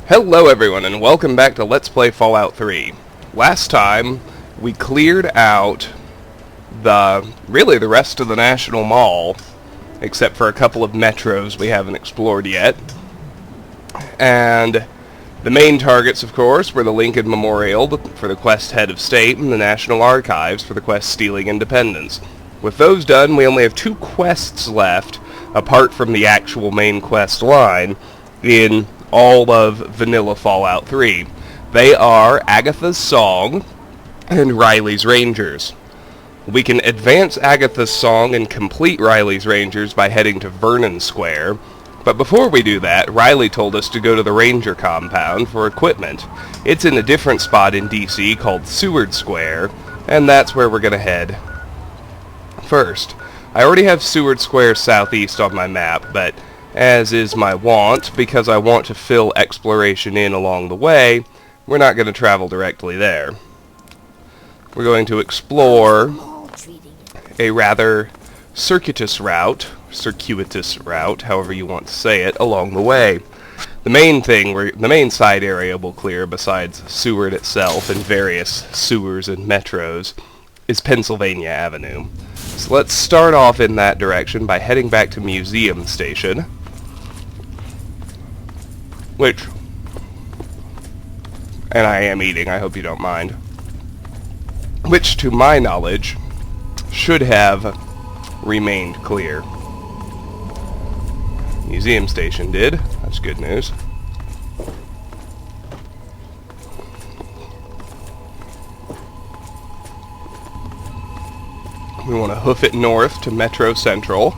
Hello everyone, and welcome back to Let's Play Fallout 3. Last time, we cleared out really the rest of the National Mall, except for a couple of metros we haven't explored yet. And the main targets, of course, were the Lincoln Memorial for the quest Head of State and the National Archives for the quest Stealing Independence. With those done, we only have 2 quests left, apart from the actual main quest line, in all of vanilla Fallout 3. They are Agatha's Song and Riley's Rangers. We can advance Agatha's Song and complete Riley's Rangers by heading to Vernon Square, but before we do that, Riley told us to go to the Ranger compound for equipment. It's in a different spot in DC called Seward Square, and that's where we're gonna head first. I already have Seward Square southeast on my map, but as is my wont, because I want to fill exploration in along the way, we're not going to travel directly there. We're going to explore a rather circuitous route, however you want to say it, along the way. The main side area we'll clear, besides Seward itself and various sewers and metros, is Pennsylvania Avenue. So let's start off in that direction by heading back to Museum Station, and I am eating, I hope you don't mind, which to my knowledge should have remained clear. Museum Station did. That's good news. We want to hoof it north to Metro Central.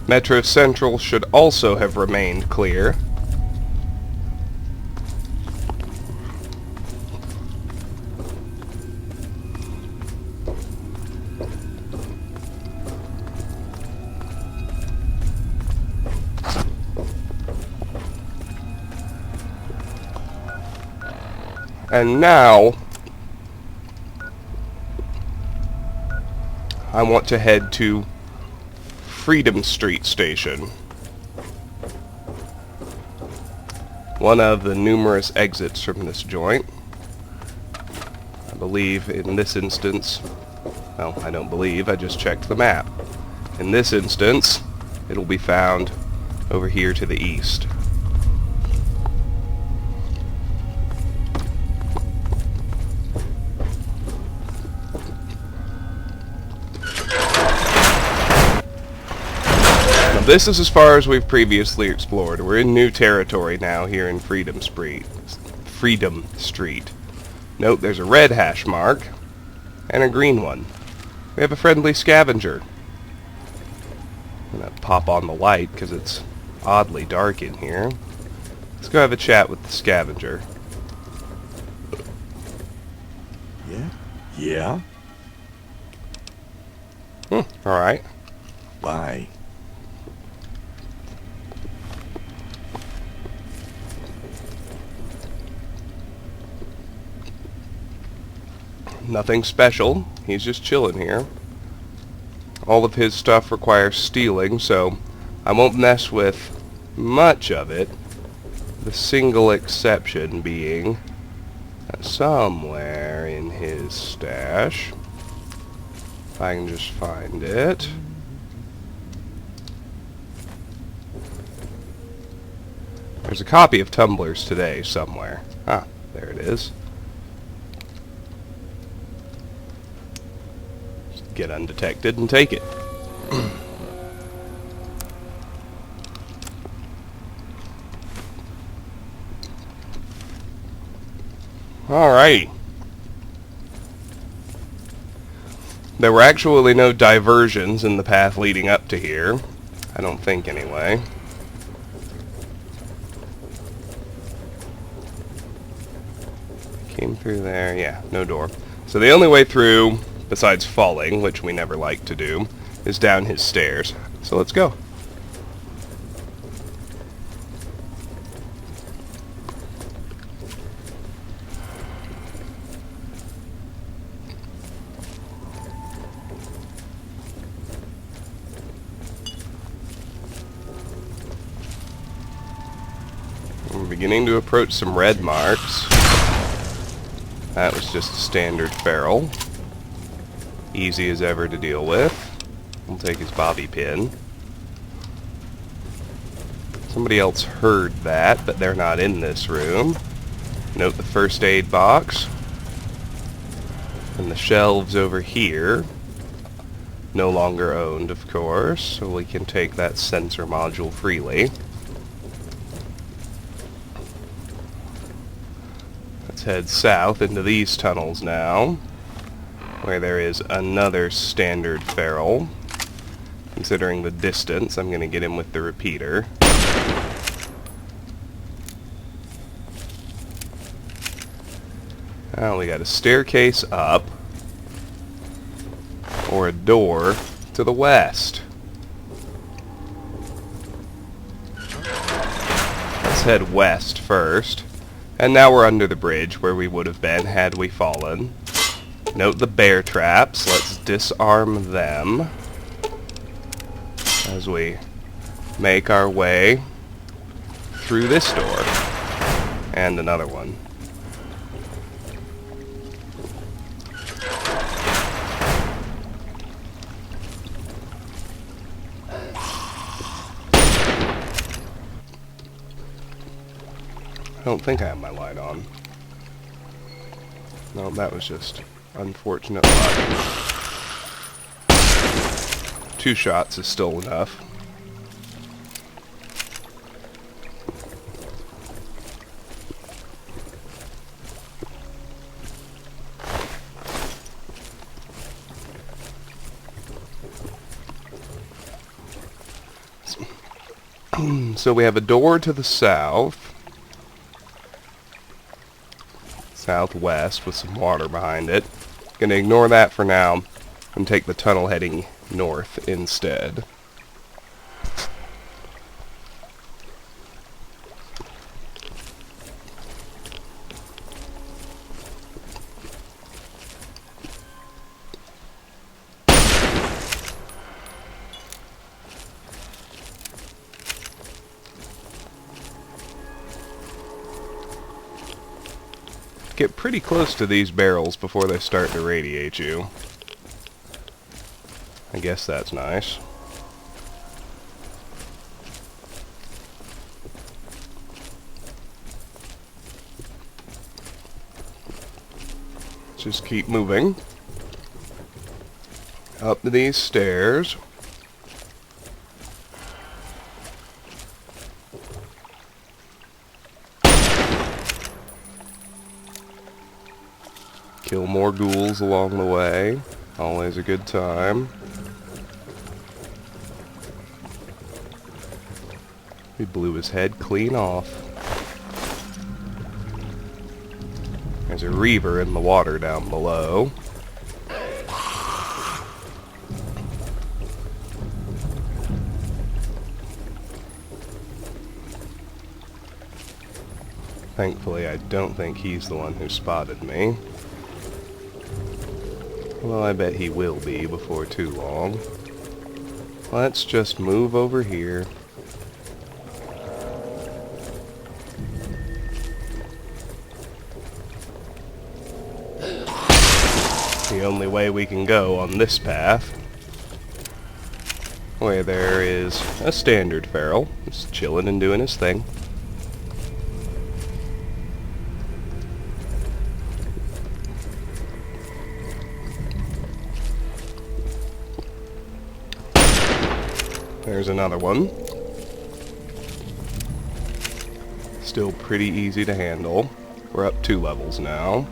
Metro Central should also have remained clear. And now, I want to head to Freedom Street Station, one of the numerous exits from this joint. I believe in this instance, well, I don't believe, I just checked the map. In this instance, it'll be found over here to the east. This is as far as we've previously explored. We're in new territory now here in Freedom Street. Note there's a red hash mark and a green one. We have a friendly scavenger. I'm going to pop on the light because it's oddly dark in here. Let's go have a chat with the scavenger. Yeah? Alright. Why? Nothing special. He's just chilling here. All of his stuff requires stealing, so I won't mess with much of it. The single exception being that somewhere in his stash, if I can just find it, there's a copy of Tumblers Today somewhere. Ah, there it is. Get undetected and take it. Alrighty. There were actually no diversions in the path leading up to here. I don't think anyway. Came through there, yeah, no door. So the only way through besides falling, which we never like to do, is down his stairs. So let's go. We're beginning to approach some red marks. That was just a standard feral. Easy as ever to deal with. We'll take his bobby pin. Somebody else heard that, but they're not in this room. Note the first aid box. And the shelves over here. No longer owned, of course, so we can take that sensor module freely. Let's head south into these tunnels now, where there is another standard feral. Considering the distance, I'm going to get him with the repeater. Now we got a staircase up, or a door to the west. Let's head west first. And now we're under the bridge where we would have been had we fallen. Note the bear traps. Let's disarm them as we make our way through this door. And another one. I don't think I have my light on. No, that was just unfortunate luck. 2 shots is still enough. So we have a door to the south. Southwest with some water behind it. Gonna ignore that for now and take the tunnel heading north instead. Get pretty close to these barrels before they start to radiate you. I guess that's nice. Just keep moving up to these stairs. Kill more ghouls along the way. Always a good time. We blew his head clean off. There's a reaver in the water down below. Thankfully, I don't think he's the one who spotted me. Well, I bet he will be before too long. Let's just move over here. The only way we can go on this path, where there is a standard feral, just chilling and doing his thing. There's another one. Still pretty easy to handle. We're up 2 levels now.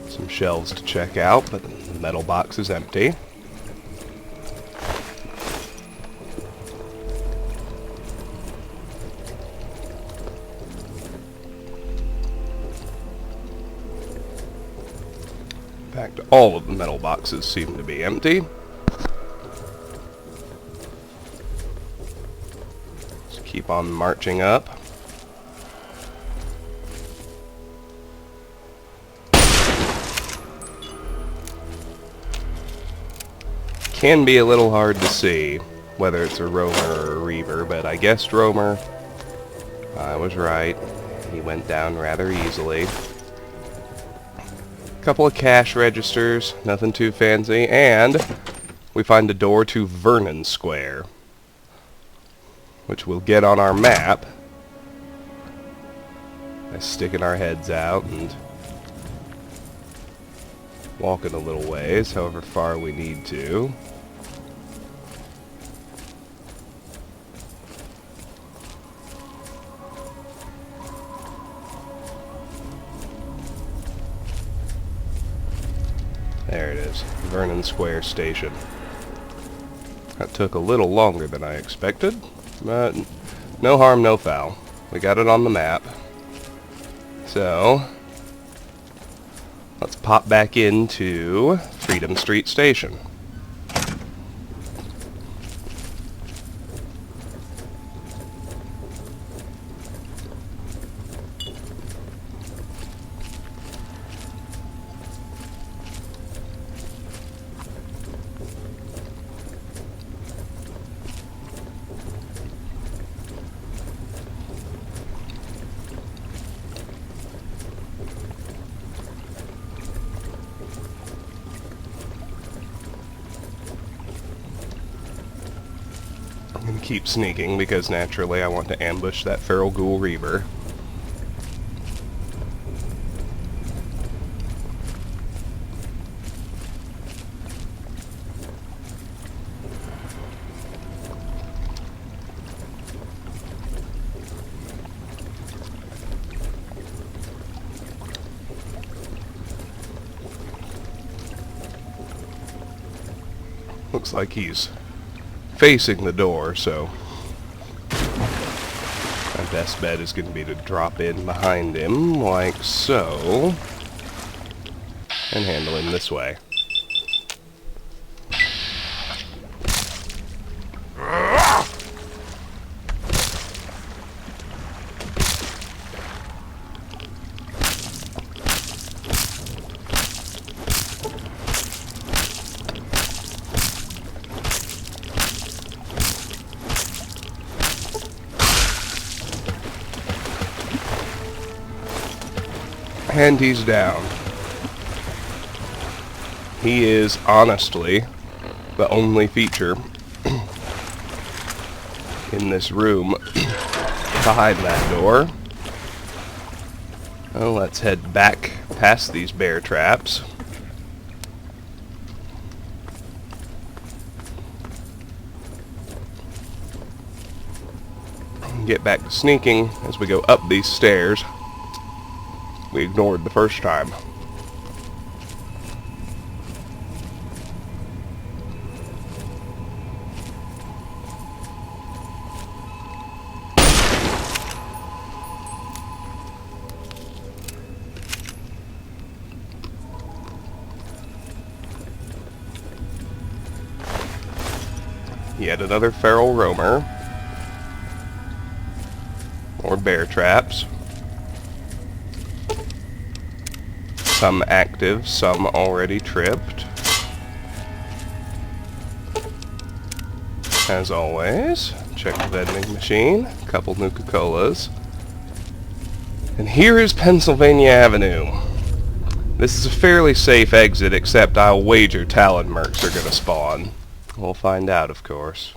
Some shelves to check out, but the metal box is empty. In fact, all of the metal boxes seem to be empty. Just keep on marching up. Can be a little hard to see whether it's a roamer or a reaver, but I guessed roamer. I was right. He went down rather easily. Couple of cash registers, nothing too fancy, and we find a door to Vernon Square, which we'll get on our map by sticking our heads out and walking a little ways, however far we need to. There it is, Vernon Square Station. That took a little longer than I expected, but no harm, no foul. We got it on the map. So, let's pop back into Freedom Street Station. I'm going to keep sneaking because naturally I want to ambush that feral ghoul reaver. Looks like he's facing the door, so my best bet is going to be to drop in behind him, like so, and handle him this way. And he's down. He is honestly the only feature in this room behind that door. Well, let's head back past these bear traps. Get back to sneaking as we go up these stairs we ignored the first time. Yet another feral roamer. More bear traps. Some active, some already tripped. As always, check the vending machine. A couple Nuka-Colas. And here is Pennsylvania Avenue. This is a fairly safe exit, except I'll wager Talon Mercs are going to spawn. We'll find out, of course.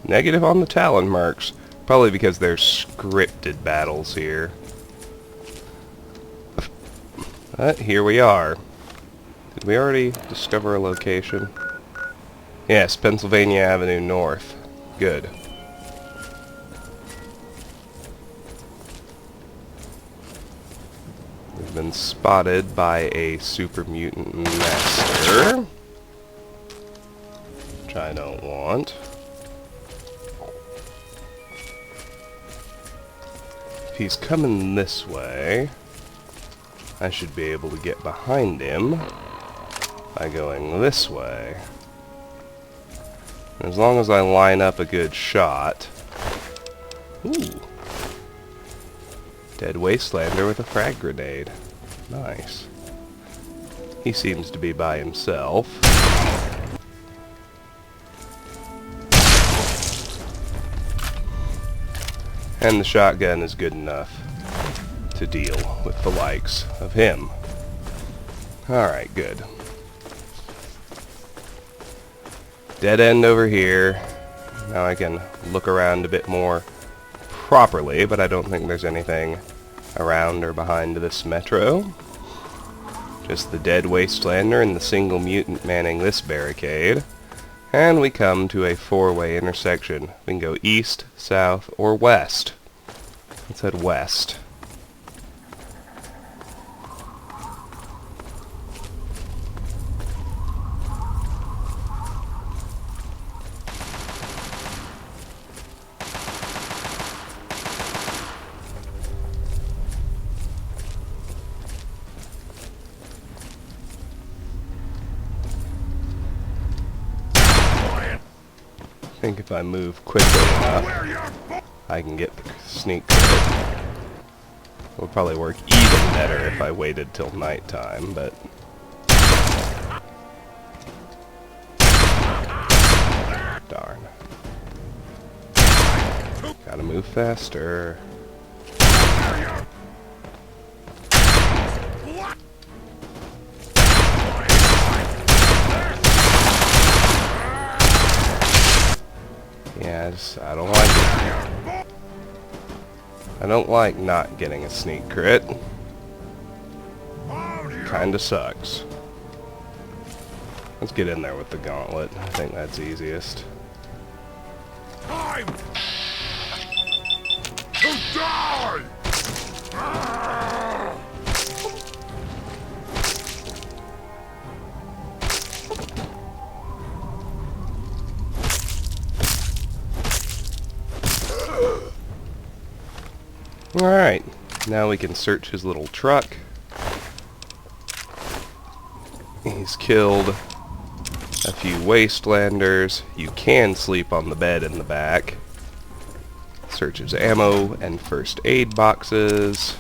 Negative on the Talon Mercs. Probably because there's scripted battles here. But here we are. Did we already discover a location? Yes, Pennsylvania Avenue North. Good. We've been spotted by a super mutant master, which I don't want. he's coming this way, I should be able to get behind him by going this way. As long as I line up a good shot. Ooh. Dead Wastelander with a frag grenade. Nice. He seems to be by himself. And the shotgun is good enough to deal with the likes of him. Alright, good. Dead end over here. Now I can look around a bit more properly, but I don't think there's anything around or behind this metro. Just the dead Wastelander and the single mutant manning this barricade. And we come to a four-way intersection. We can go east, south, or west. Let's head west. I think if I move quickly enough, I can get the sneak crit. It would probably work even better if I waited till nighttime, but... Darn. Gotta move faster. Yeah, I don't like it. I don't like not getting a sneak crit. Kinda sucks. Let's get in there with the gauntlet. I think that's easiest. Time to die! Alright, now we can search his little truck. He's killed a few Wastelanders. You can sleep on the bed in the back. Search his ammo and first aid boxes.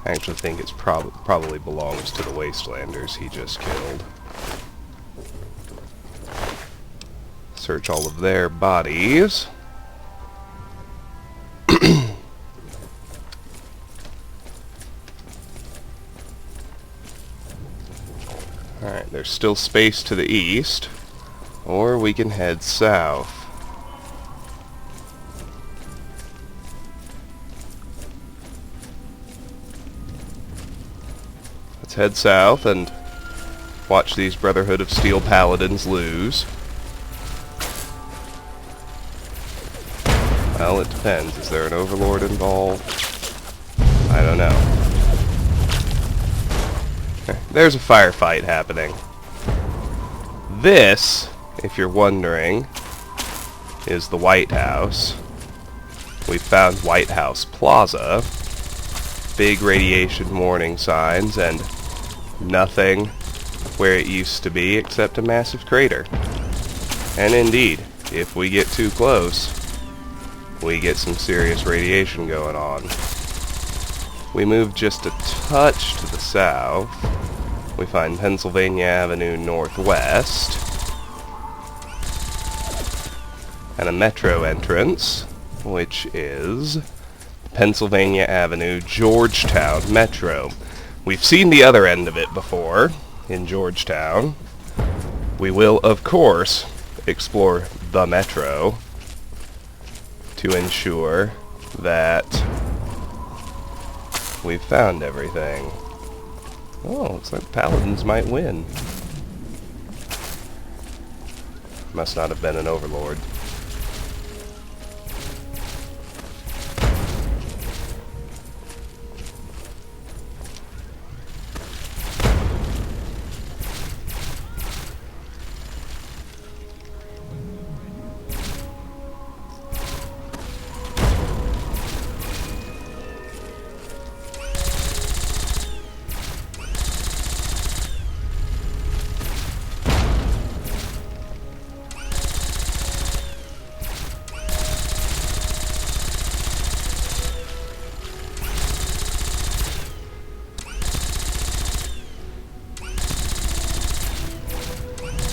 I actually think it's probably belongs to the Wastelanders he just killed. Search all of their bodies. Alright, there's still space to the east, or we can head south. Let's head south and watch these Brotherhood of Steel Paladins lose. Well, it depends. Is there an Overlord involved? I don't know. There's a firefight happening. This, if you're wondering, is the White House. We found White House Plaza. Big radiation warning signs and nothing where it used to be except a massive crater. And indeed, if we get too close, we get some serious radiation going on. We move just a touch to the south. We find Pennsylvania Avenue Northwest. And a metro entrance, which is Pennsylvania Avenue Georgetown Metro. We've seen the other end of it before, in Georgetown. We will, of course, explore the metro to ensure that we've found everything. Oh, looks like Paladins might win. Must not have been an Overlord.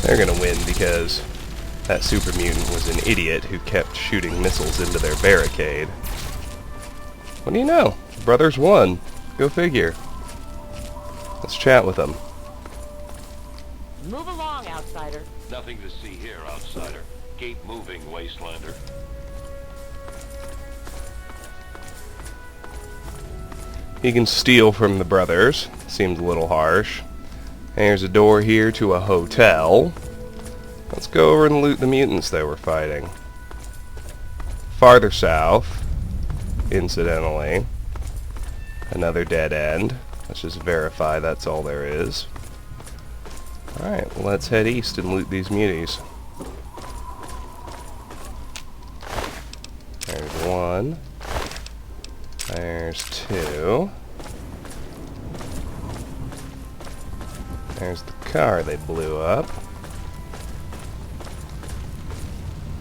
They're gonna win because that super mutant was an idiot who kept shooting missiles into their barricade. What do you know? The brothers won. Go figure. Let's chat with them. Move along, outsider. Nothing to see here, outsider. Keep moving, wastelander. He can steal from the brothers. Seems a little harsh. There's a door here to a hotel. Let's go over and loot the mutants they were fighting. Farther south, incidentally, another dead end. Let's just verify that's all there is. Alright, well, let's head east and loot these muties. There's one. There's two. There's the car they blew up.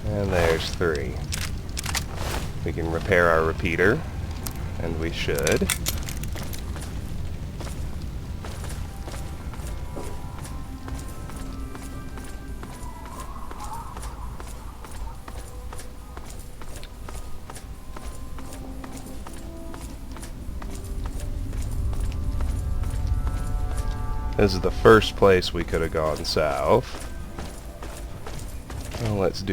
And there's three. We can repair our repeater, and we should. This is the first place we could have gone south. Well, let's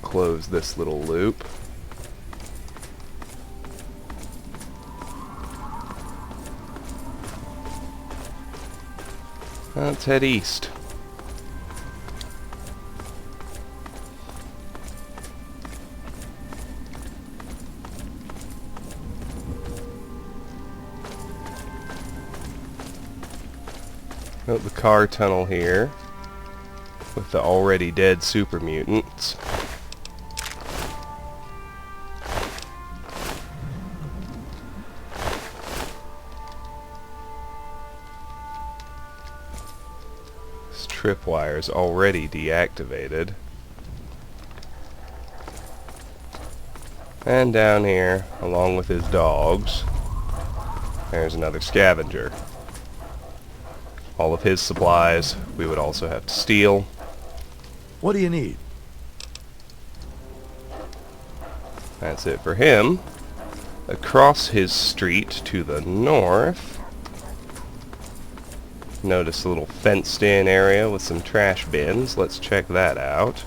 close this little loop. Let's head east. Out the car tunnel here with the already dead super mutants. This tripwire is already deactivated. And down here, along with his dogs, there's another scavenger. All of his supplies we would also have to steal. What do you need? That's it for him. Across his street to the north, notice a little fenced-in area with some trash bins. Let's check that out.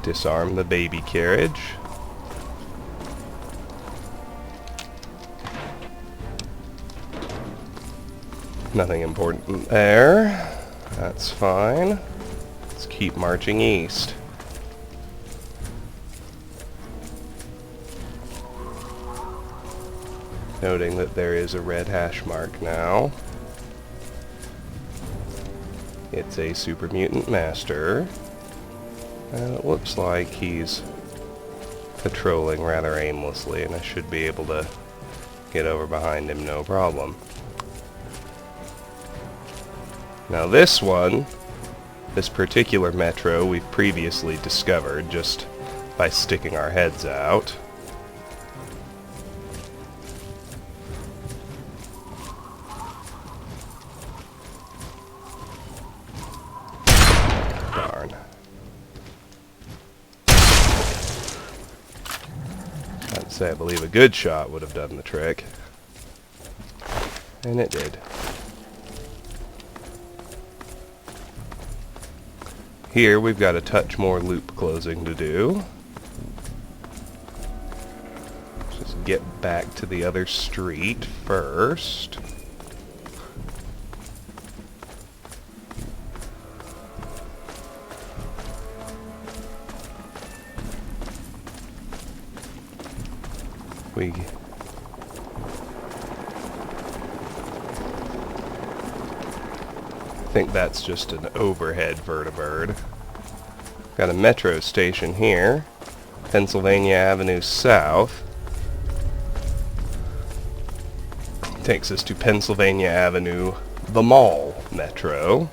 Disarm the baby carriage. Nothing important there. That's fine. Let's keep marching east. Noting that there is a red hash mark now. It's a super mutant master. And it looks like he's patrolling rather aimlessly, and I should be able to get over behind him no problem. Now this one, this particular metro, we've previously discovered just by sticking our heads out. Darn. I'd say I believe a good shot would have done the trick. And it did. Here we've got a touch more loop closing to do. Just get back to the other street first. I think that's just an overhead vertibird. Got a metro station here, Pennsylvania Avenue South. Takes us to Pennsylvania Avenue, the Mall Metro.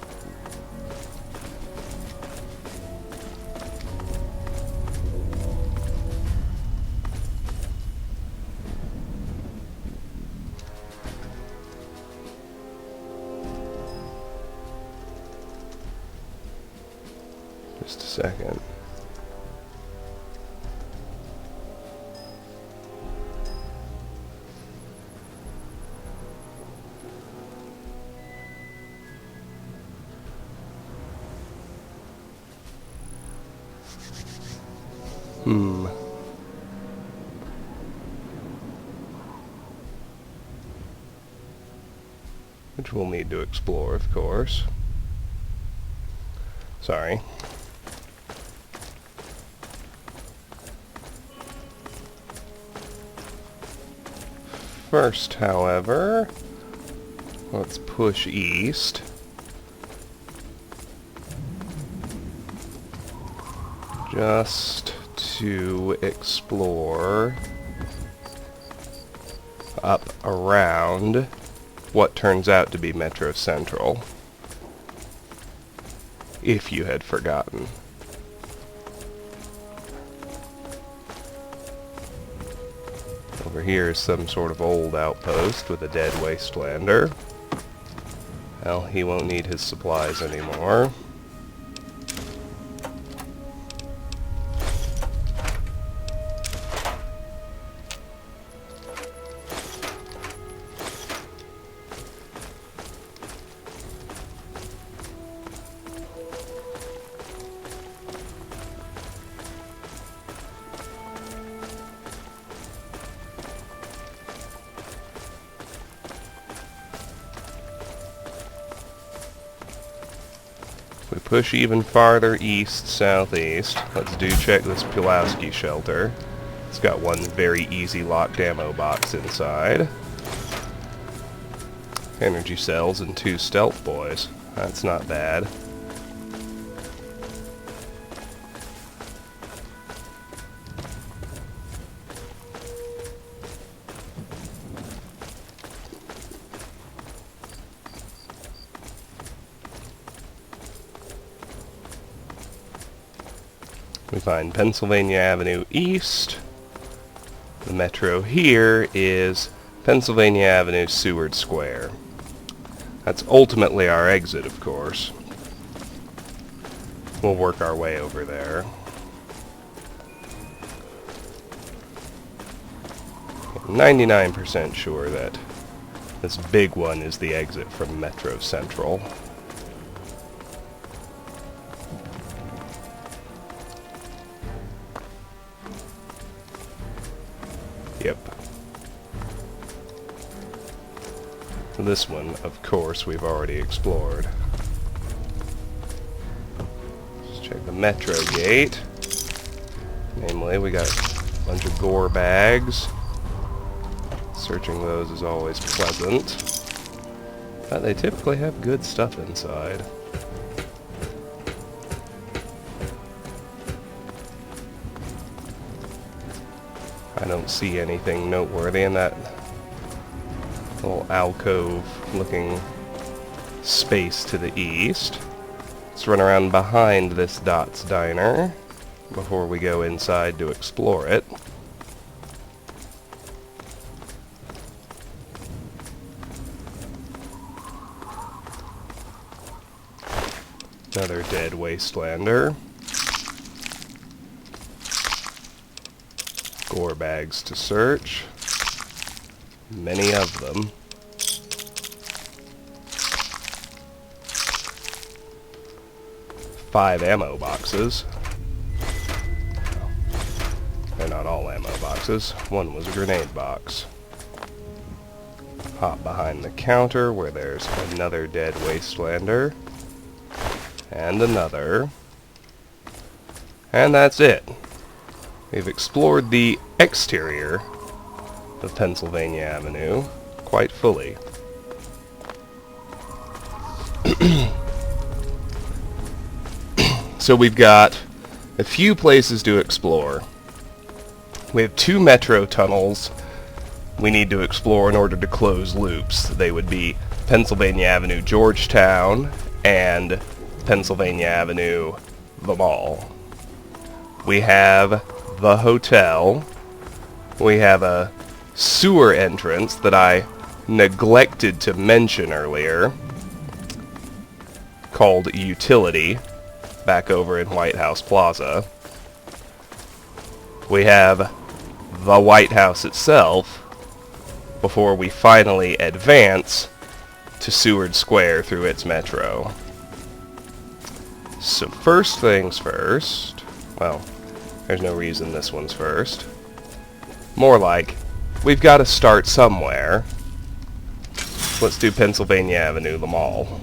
Just a second. Which we'll need to explore, of course. Sorry. First, however, let's push east. Just to explore up around what turns out to be Metro Central, if you had forgotten. Over here is some sort of old outpost with a dead wastelander. Well, he won't need his supplies anymore. We push even farther east, southeast. Let's check this Pulowski shelter. It's got one very easy locked ammo box inside. Energy cells and 2 stealth boys. That's not bad. We find Pennsylvania Avenue East. The metro here is Pennsylvania Avenue, Seward Square. That's ultimately our exit, of course. We'll work our way over there. I'm 99% sure that this big one is the exit from Metro Central. Yep. This one, of course, we've already explored. Let's check the metro gate. Namely, we got a bunch of gore bags. Searching those is always pleasant. But they typically have good stuff inside. I don't see anything noteworthy in that little alcove-looking space to the east. Let's run around behind this Dot's Diner before we go inside to explore it. Another dead wastelander. Gore bags to search. Many of them. Five ammo boxes. Well, they're not all ammo boxes. One was a grenade box. Hop behind the counter where there's another dead wastelander. And another. And that's it. We've explored the exterior of Pennsylvania Avenue quite fully. So we've got a few places to explore. We have 2 metro tunnels we need to explore in order to close loops. They would be Pennsylvania Avenue, Georgetown, and Pennsylvania Avenue, the mall. We have the hotel. We have a sewer entrance that I neglected to mention earlier, called Utility. back over in White House Plaza. We have the White House itself before we finally advance to Seward Square through its metro. So first things first, well, there's no reason this one's first. More like, we've got to start somewhere. Let's do Pennsylvania Avenue, the mall.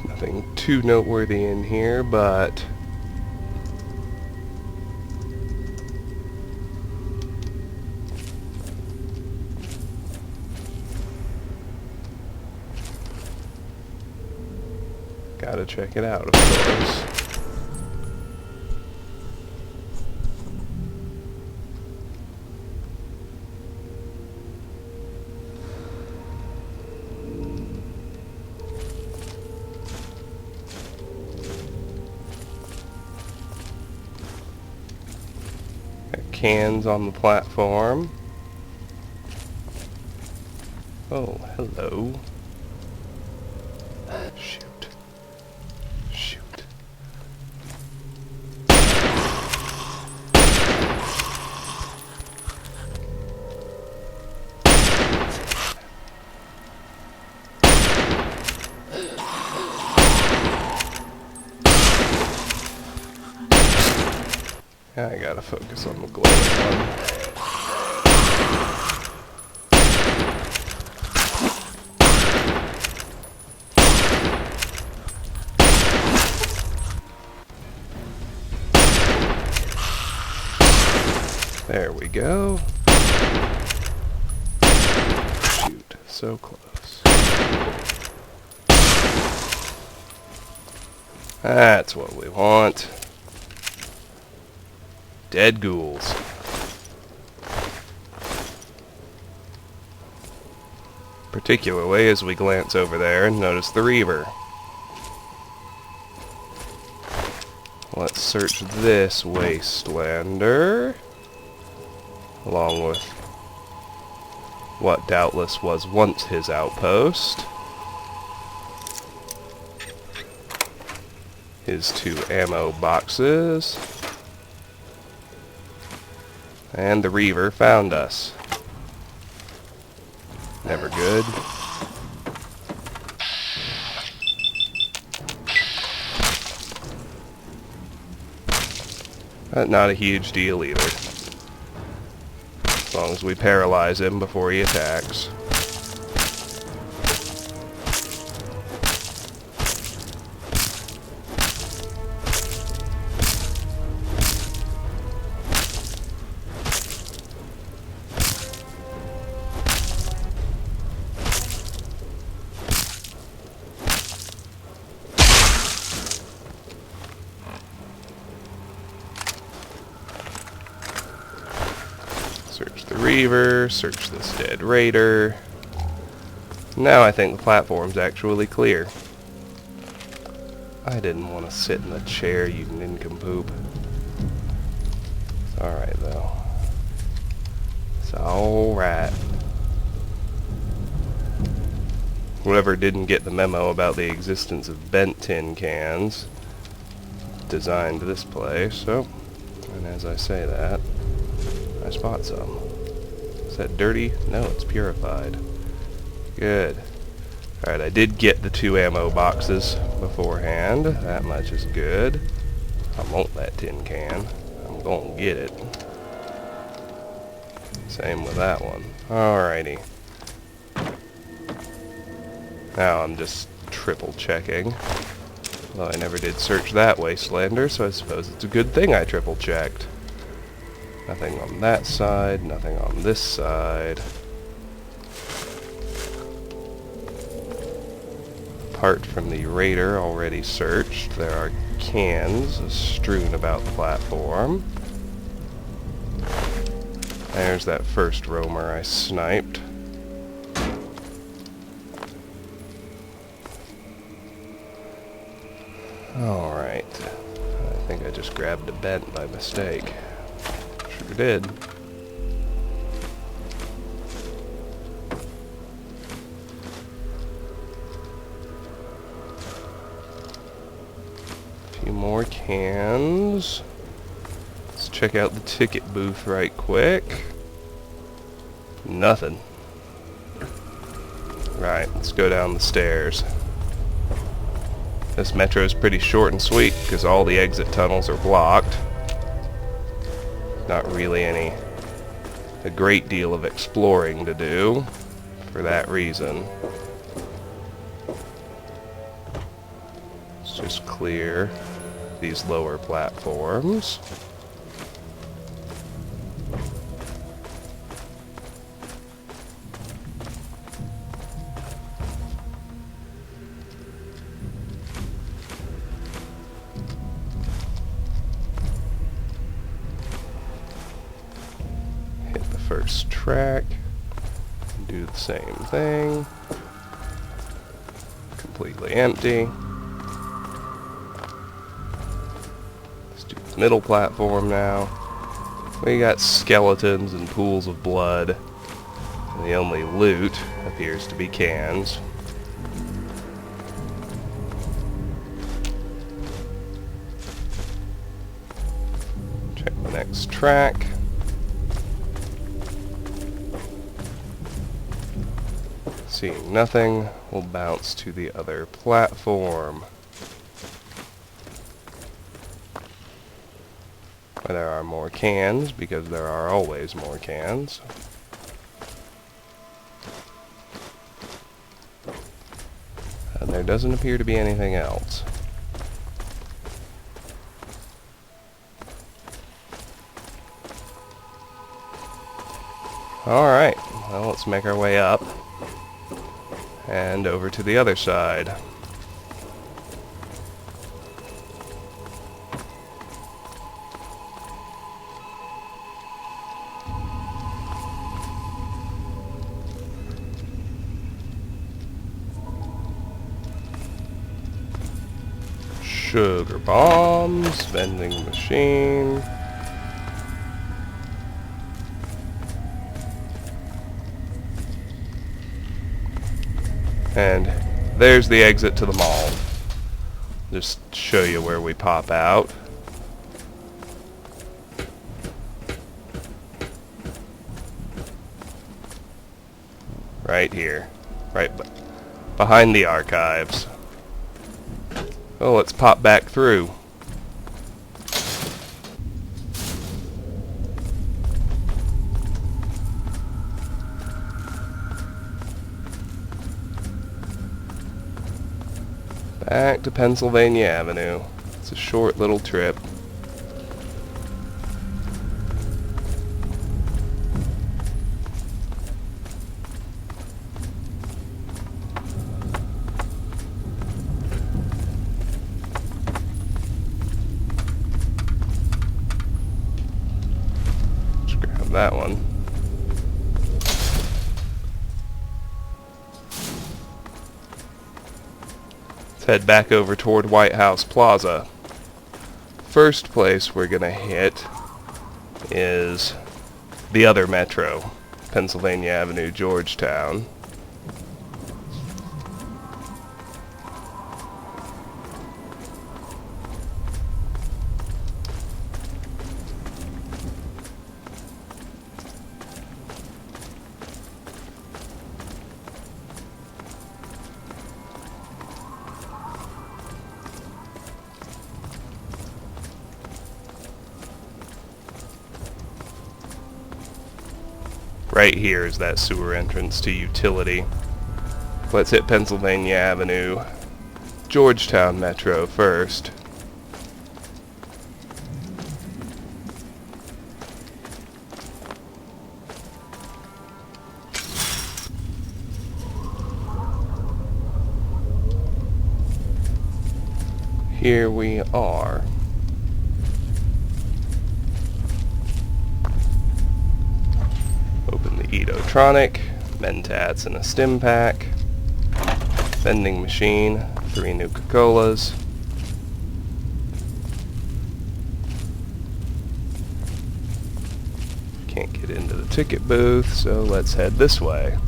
Nothing too noteworthy in here, but gotta check it out, of course. Cans on the platform. Oh, hello. Shoot. Shoot. I gotta focus on the glowing one. There we go. Shoot, so close. That's what we want. Dead ghouls. Particularly as we glance over there and notice the Reaver. Let's search this wastelander, along with what doubtless was once his outpost. His 2 ammo boxes. And the Reaver found us. Never good. But not a huge deal either. As long as we paralyze him before he attacks. Search the Reaver, search this dead raider. Now I think the platform's actually clear. I didn't want to sit in the chair, you nincompoop. It's alright though. It's alright. Whoever didn't get the memo about the existence of bent tin cans designed this place, so, and as I say that, I spot some. Is that dirty? No, it's purified. Good. Alright, I did get the 2 ammo boxes beforehand. That much is good. I want that tin can. I'm gonna get it. Same with that one. Alrighty. Now I'm just triple checking. Well, I never did search that Wastelander, so I suppose it's a good thing I triple checked. Nothing on that side, nothing on this side. Apart from the Raider already searched, there are cans strewn about the platform. There's that first roamer I sniped. Alright. I think I just grabbed a bent by mistake. Sure did. A few more cans. Let's check out the ticket booth right quick. Nothing. Right, let's go down the stairs. This metro is pretty short and sweet because all the exit tunnels are blocked. Not really a great deal of exploring to do for that reason. Let's just clear these lower platforms. First track, do the same thing, completely empty. Let's do the middle platform now. We got skeletons and pools of blood, and the only loot appears to be cans. Check the next track. Seeing nothing, we'll bounce to the other platform. There are more cans, because there are always more cans. And there doesn't appear to be anything else. Alright, well, let's make our way up. And over to the other side. Sugar bombs, vending machine. And there's the exit to the mall. Just show you where we pop out. Right here. Right behind the archives. Oh, let's pop back through. Back to Pennsylvania Avenue. It's a short little trip. Let's grab that one. Head back over toward White House Plaza. First place we're gonna hit is the other metro, Pennsylvania Avenue, Georgetown. Right here is that sewer entrance to utility. Let's hit Pennsylvania Avenue, Georgetown Metro first. Here we are. Open the Edotronic, Mentats and a stim pack, vending machine, 3 Nuka-Colas, can't get into the ticket booth, so let's head this way.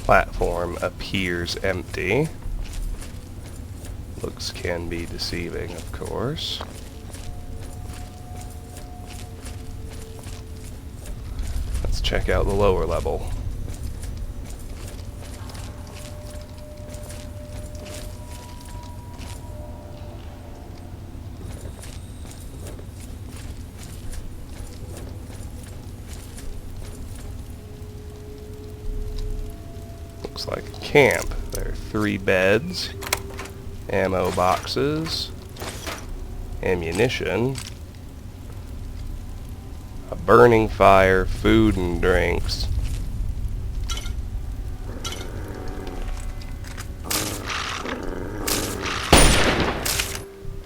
Platform appears empty. Looks can be deceiving, of course. Let's check out the lower level. Looks like a camp. There are 3 beds, ammo boxes, ammunition, a burning fire, food and drinks.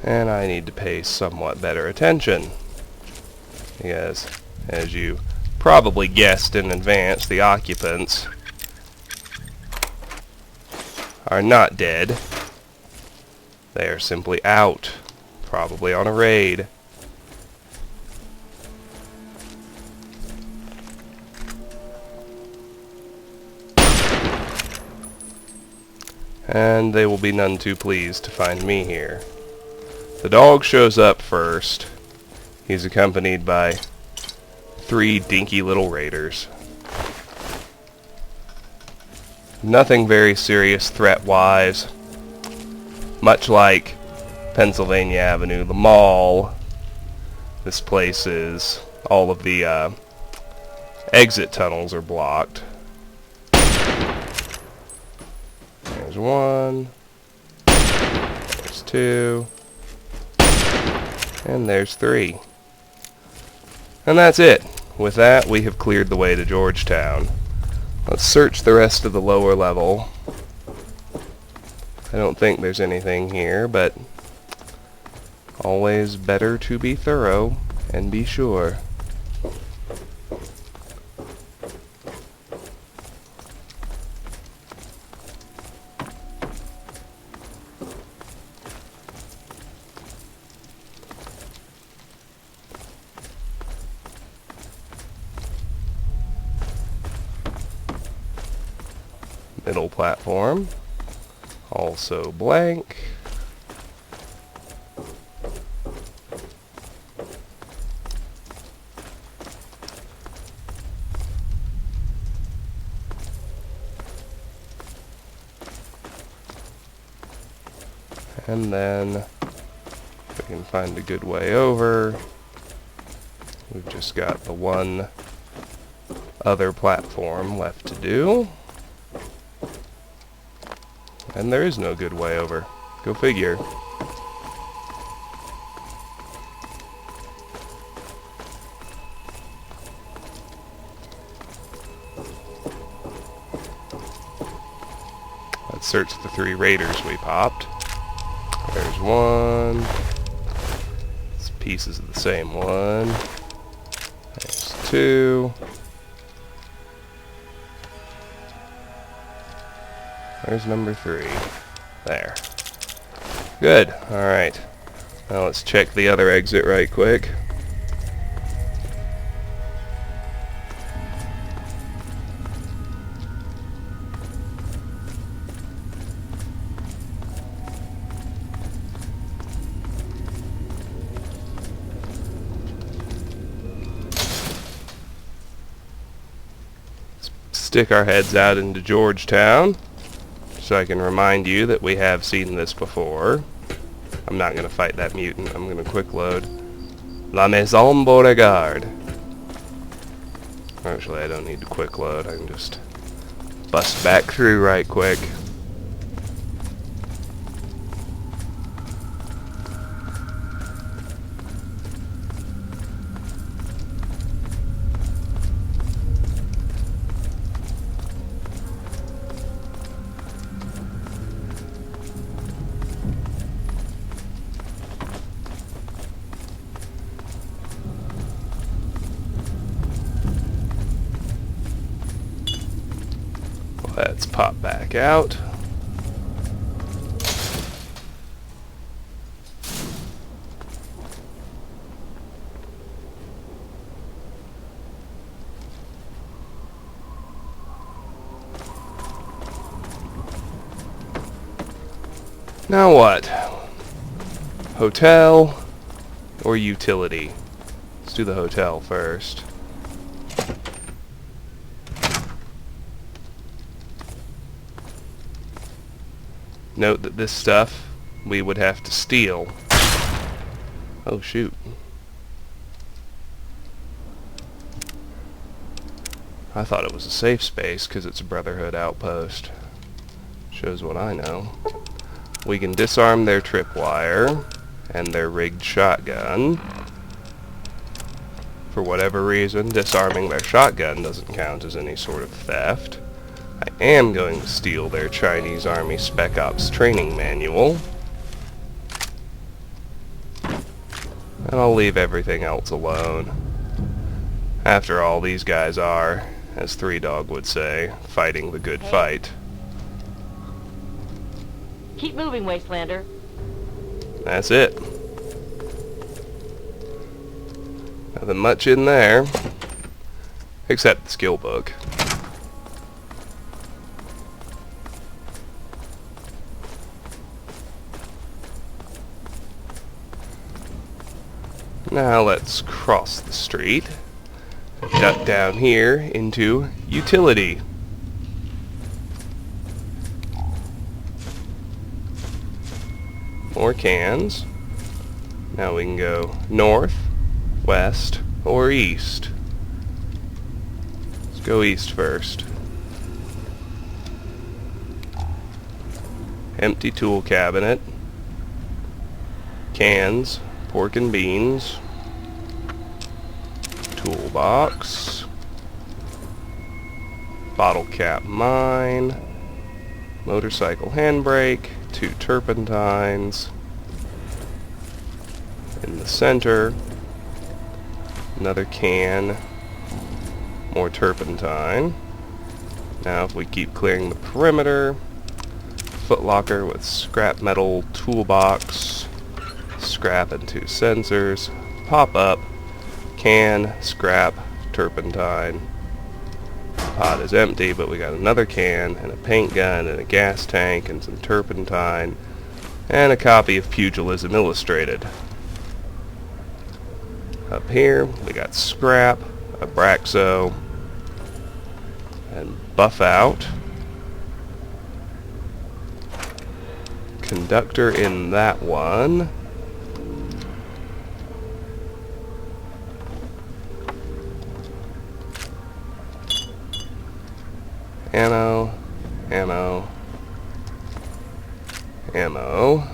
And I need to pay somewhat better attention, because, as you probably guessed in advance, the occupants are not dead. They are simply out, probably on a raid. And they will be none too pleased to find me here. The dog shows up first. He's accompanied by 3 dinky little raiders. Nothing very serious threat-wise. Much like Pennsylvania Avenue, the mall, this place is, all of the exit tunnels are blocked. There's 1, there's 2, and there's 3. And that's it. With that, we have cleared the way to Georgetown. Let's search the rest of the lower level. I don't think there's anything here, but always better to be thorough and be sure. Middle platform, also blank. And then, if we can find a good way over, we've just got the one other platform left to do. And there is no good way over. Go figure. Let's search the 3 raiders we popped. There's 1. It's pieces of the same one. There's 2. There's number 3. There. Good. Alright. Now let's check the other exit right quick. stick our heads out into Georgetown, so I can remind you that we have seen this before. I'm not going to fight that mutant. I'm going to quick load. La Maison Beauregard. Actually, I don't need to quick load. I can just bust back through right quick. Let's pop back out. Now what? Hotel or utility? Let's do the hotel first. Note that this stuff we would have to steal. Oh shoot. I thought it was a safe space because it's a Brotherhood outpost. Shows what I know. We can disarm their tripwire and their rigged shotgun. For whatever reason, disarming their shotgun doesn't count as any sort of theft. I am going to steal their Chinese Army Spec Ops training manual. And I'll leave everything else alone. After all, these guys are, as Three Dog would say, fighting the good fight. Keep moving, Wastelander. That's it. Nothing much in there, except the skill book. Now let's cross the street, duck down here into utility. More cans. Now we can go north, west, or east. Let's go east first. Empty tool cabinet. Cans, pork and beans. Toolbox. Bottle cap mine. Motorcycle handbrake. 2 turpentines. In the center, another can. More turpentine. Now if we keep clearing the perimeter, footlocker with scrap metal toolbox, scrap and 2 sensors, pop up, can, scrap, turpentine. Pot is empty, but we got another can, and a paint gun, and a gas tank, and some turpentine, and a copy of Pugilism Illustrated. Up here, we got scrap, a Braxo, and buff out. Conductor in that one. Ammo, ammo, ammo.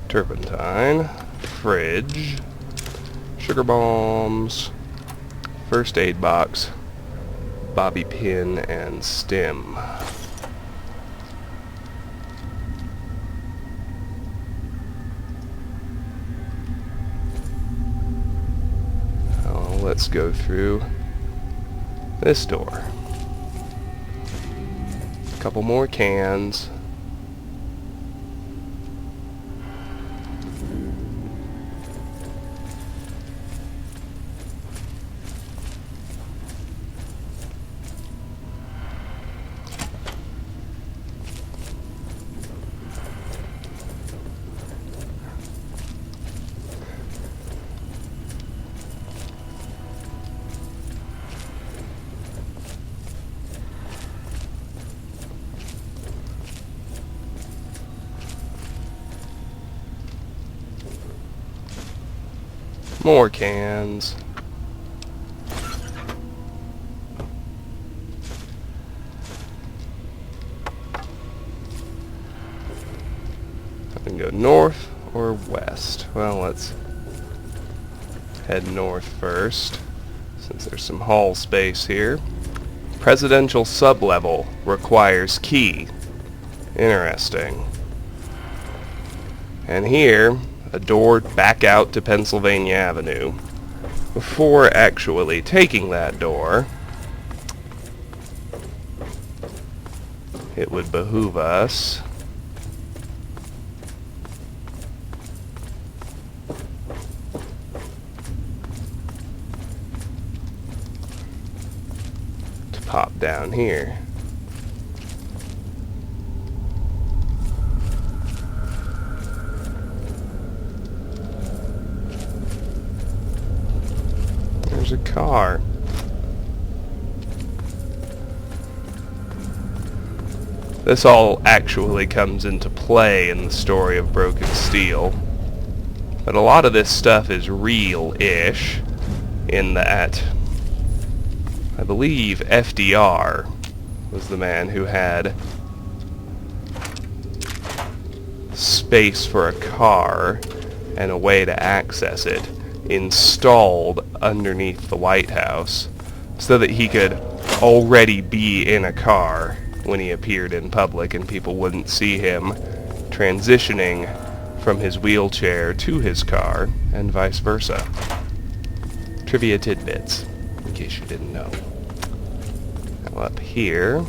Turpentine, fridge, sugar bombs, first aid box, bobby pin, and stem. Let's go through this door. A couple more cans. More cans. I can go north or west. Well, let's head north first, since there's some hall space here. Presidential sublevel requires key. Interesting. And here, a door back out to Pennsylvania Avenue. Before actually taking that door, it would behoove us to pop down here. There's a car. This all actually comes into play in the story of Broken Steel. But a lot of this stuff is real-ish, in that I believe FDR was the man who had space for a car and a way to access it installed underneath the White House so that he could already be in a car when he appeared in public and people wouldn't see him transitioning from his wheelchair to his car and vice versa. Trivia tidbits, in case you didn't know. Now up here,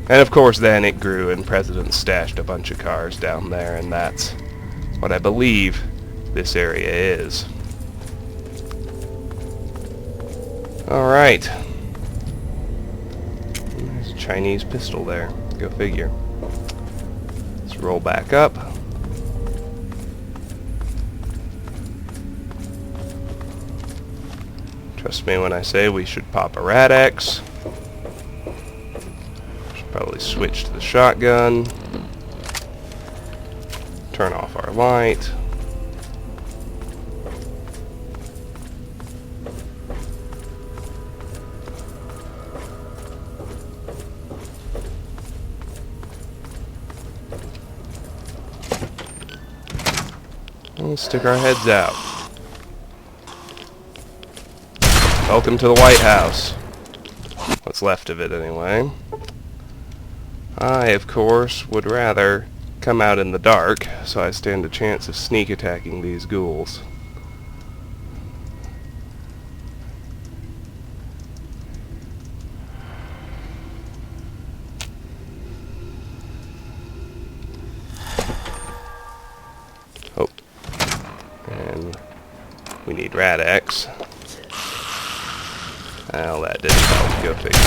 and of course then it grew and President stashed a bunch of cars down there, and that's what I believe this area is. Alright. There's a Chinese pistol there. Go figure. Let's roll back up. Trust me when I say we should pop a Rad-X. Should probably switch to the shotgun. Turn off our light. We'll stick our heads out. Welcome to the White House. What's left of it, anyway. I, of course, would rather come out in the dark, so I stand a chance of sneak attacking these ghouls. Oh. And we need Rad-X. Well, that didn't help. Go figure.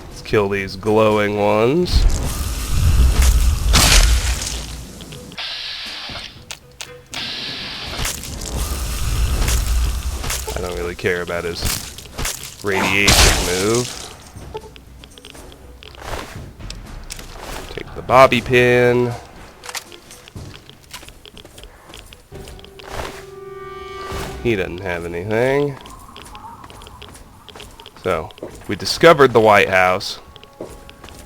Let's kill these glowing ones. I don't really care about his radiation move. Take the bobby pin. He doesn't have anything. So, we discovered the White House.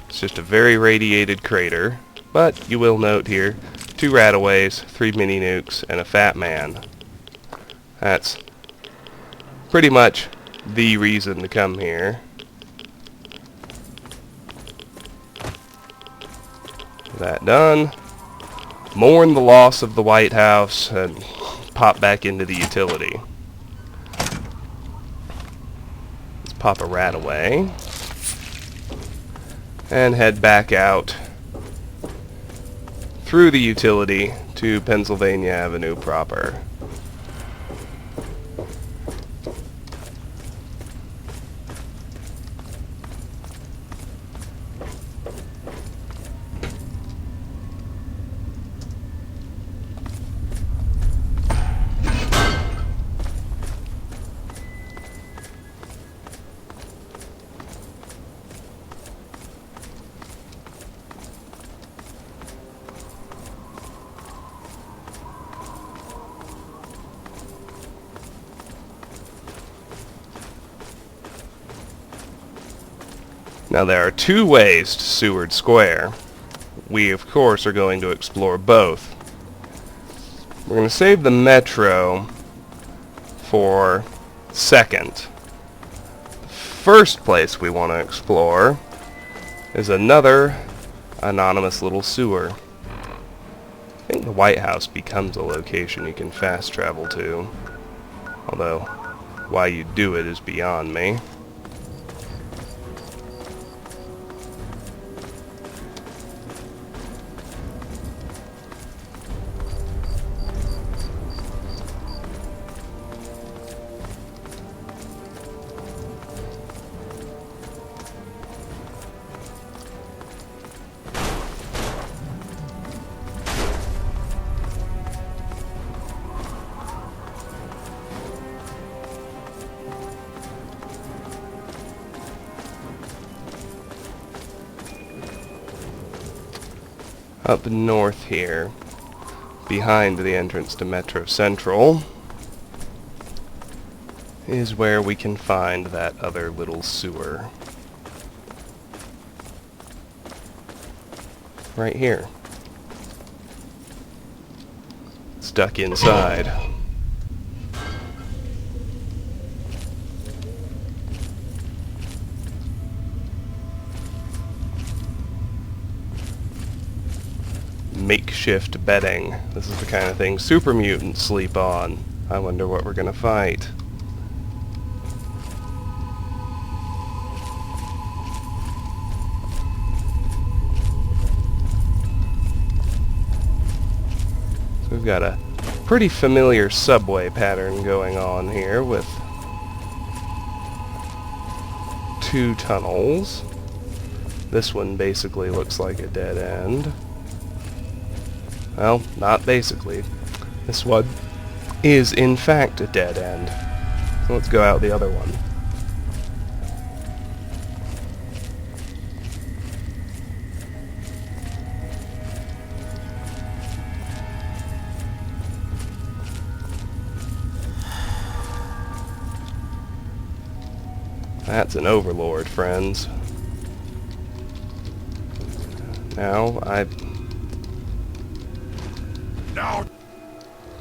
It's just a very radiated crater. But, you will note here, 2 Rataways, 3 mini nukes, and a fat man. That's pretty much the reason to come here. That done. Mourn the loss of the White House and pop back into the utility. Let's pop a Rataway and head back out through the utility to Pennsylvania Avenue proper. Now there are two ways to Seward Square. We, of course, are going to explore both. We're going to save the metro for second. The first place we want to explore is another anonymous little sewer. I think the White House becomes a location you can fast travel to, although why you do it is beyond me. Up north here, behind the entrance to Metro Central, is where we can find that other little sewer. Right here. Stuck inside. Makeshift bedding. This is the kind of thing super mutants sleep on. I wonder what we're gonna fight. So we've got a pretty familiar subway pattern going on here with two tunnels. This one basically looks like a dead end. Well, not basically. This one is, in fact, a dead end. So let's go out the other one. That's an overlord, friends. Now, Now,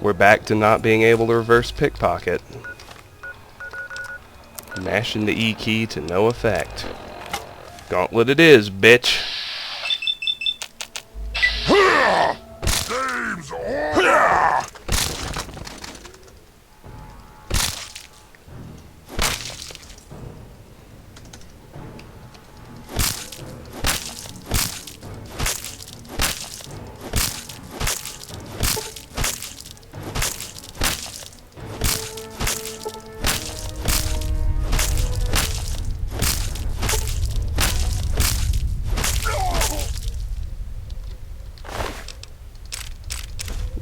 we're back to not being able to reverse pickpocket. Mashing the E key to no effect. Gauntlet it is, bitch. game's over!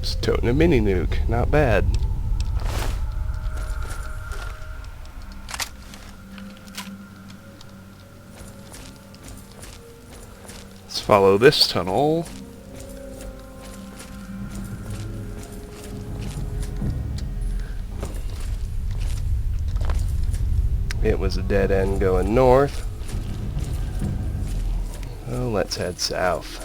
Just toting a mini nuke. Not bad. Let's follow this tunnel. It was a dead end going north. So let's head south.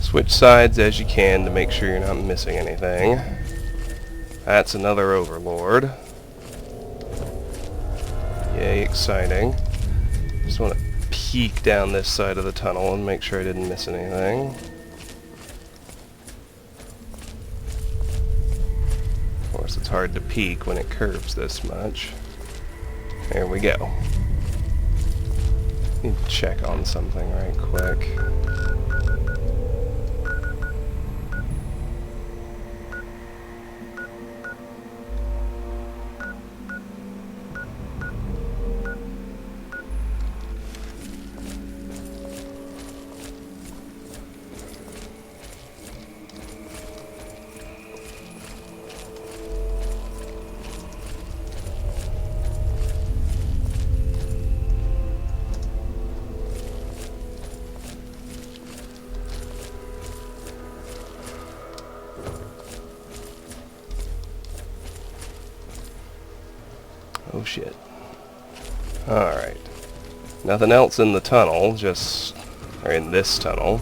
Switch sides as you can to make sure you're not missing anything. That's another overlord. Yay, exciting. Just want to peek down this side of the tunnel and make sure I didn't miss anything. Of course, it's hard to peek when it curves this much. There we go. Need to check on something right quick. Oh shit. Alright. Nothing else in the tunnel, or in this tunnel.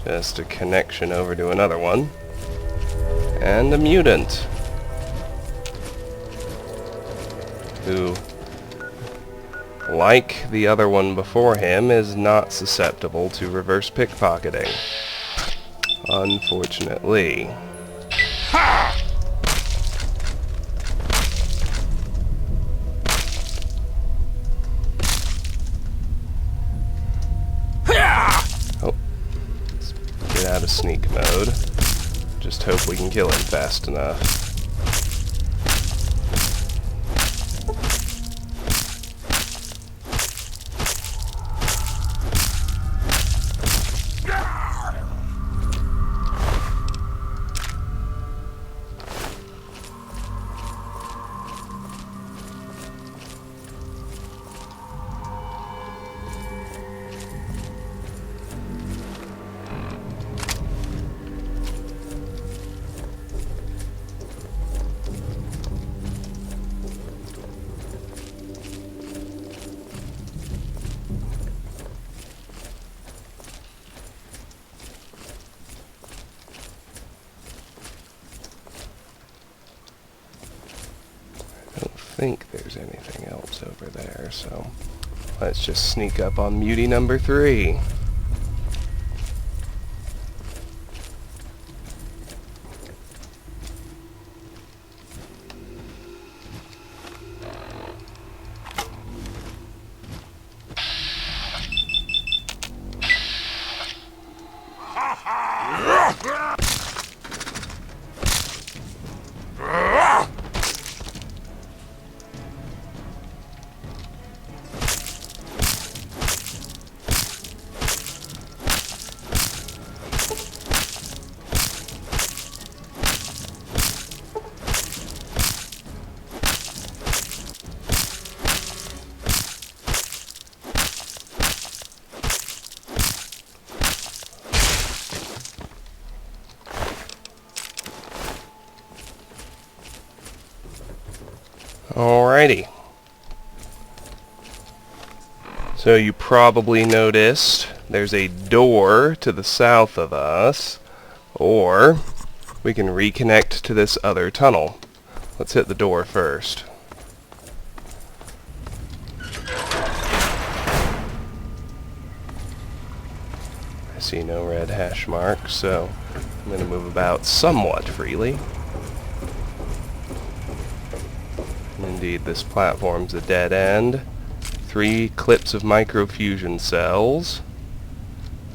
Just a connection over to another one. And a mutant. Who, like the other one before him, is not susceptible to reverse pickpocketing. Unfortunately. Oh. Let's get out of sneak mode. Just hope we can kill him fast enough. I think there's anything else over there, so let's just sneak up on Mutie number 3. Alrighty. So you probably noticed there's a door to the south of us, or we can reconnect to this other tunnel. Let's hit the door first. I see no red hash marks, so I'm going to move about somewhat freely. Indeed, this platform's a dead end. 3 clips of microfusion cells,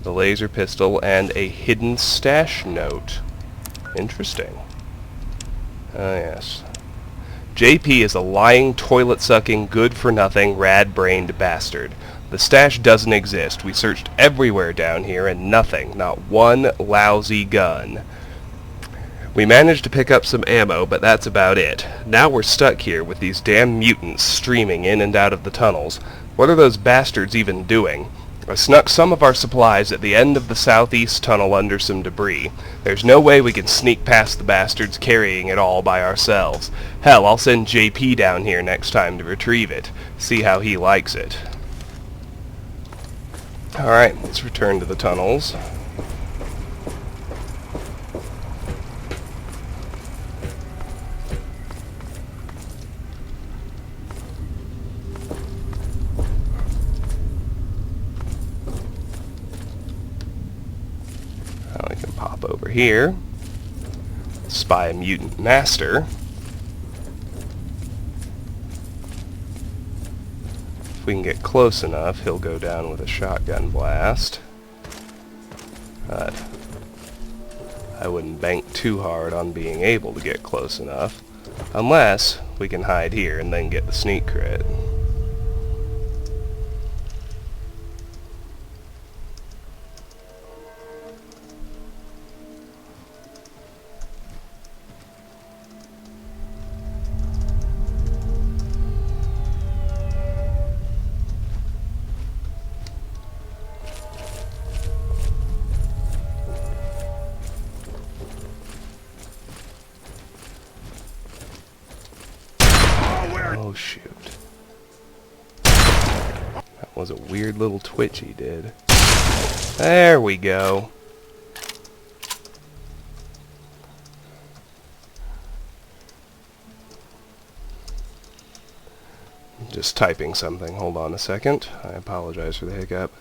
the laser pistol, and a hidden stash note. Interesting. Ah, yes. JP is a lying, toilet-sucking, good-for-nothing, rad-brained bastard. The stash doesn't exist. We searched everywhere down here and nothing. Not one lousy gun. We managed to pick up some ammo, but that's about it. Now we're stuck here with these damn mutants streaming in and out of the tunnels. What are those bastards even doing? I snuck some of our supplies at the end of the southeast tunnel under some debris. There's no way we can sneak past the bastards carrying it all by ourselves. Hell, I'll send JP down here next time to retrieve it. See how he likes it. Alright, let's return to the tunnels. Now we can pop over here, spy a mutant master. If we can get close enough, he'll go down with a shotgun blast. But I wouldn't bank too hard on being able to get close enough, unless we can hide here and then get the sneak crit. Oh, shoot. That was a weird little twitch he did. There we go. Just typing something. Hold on a second. I apologize for the hiccup.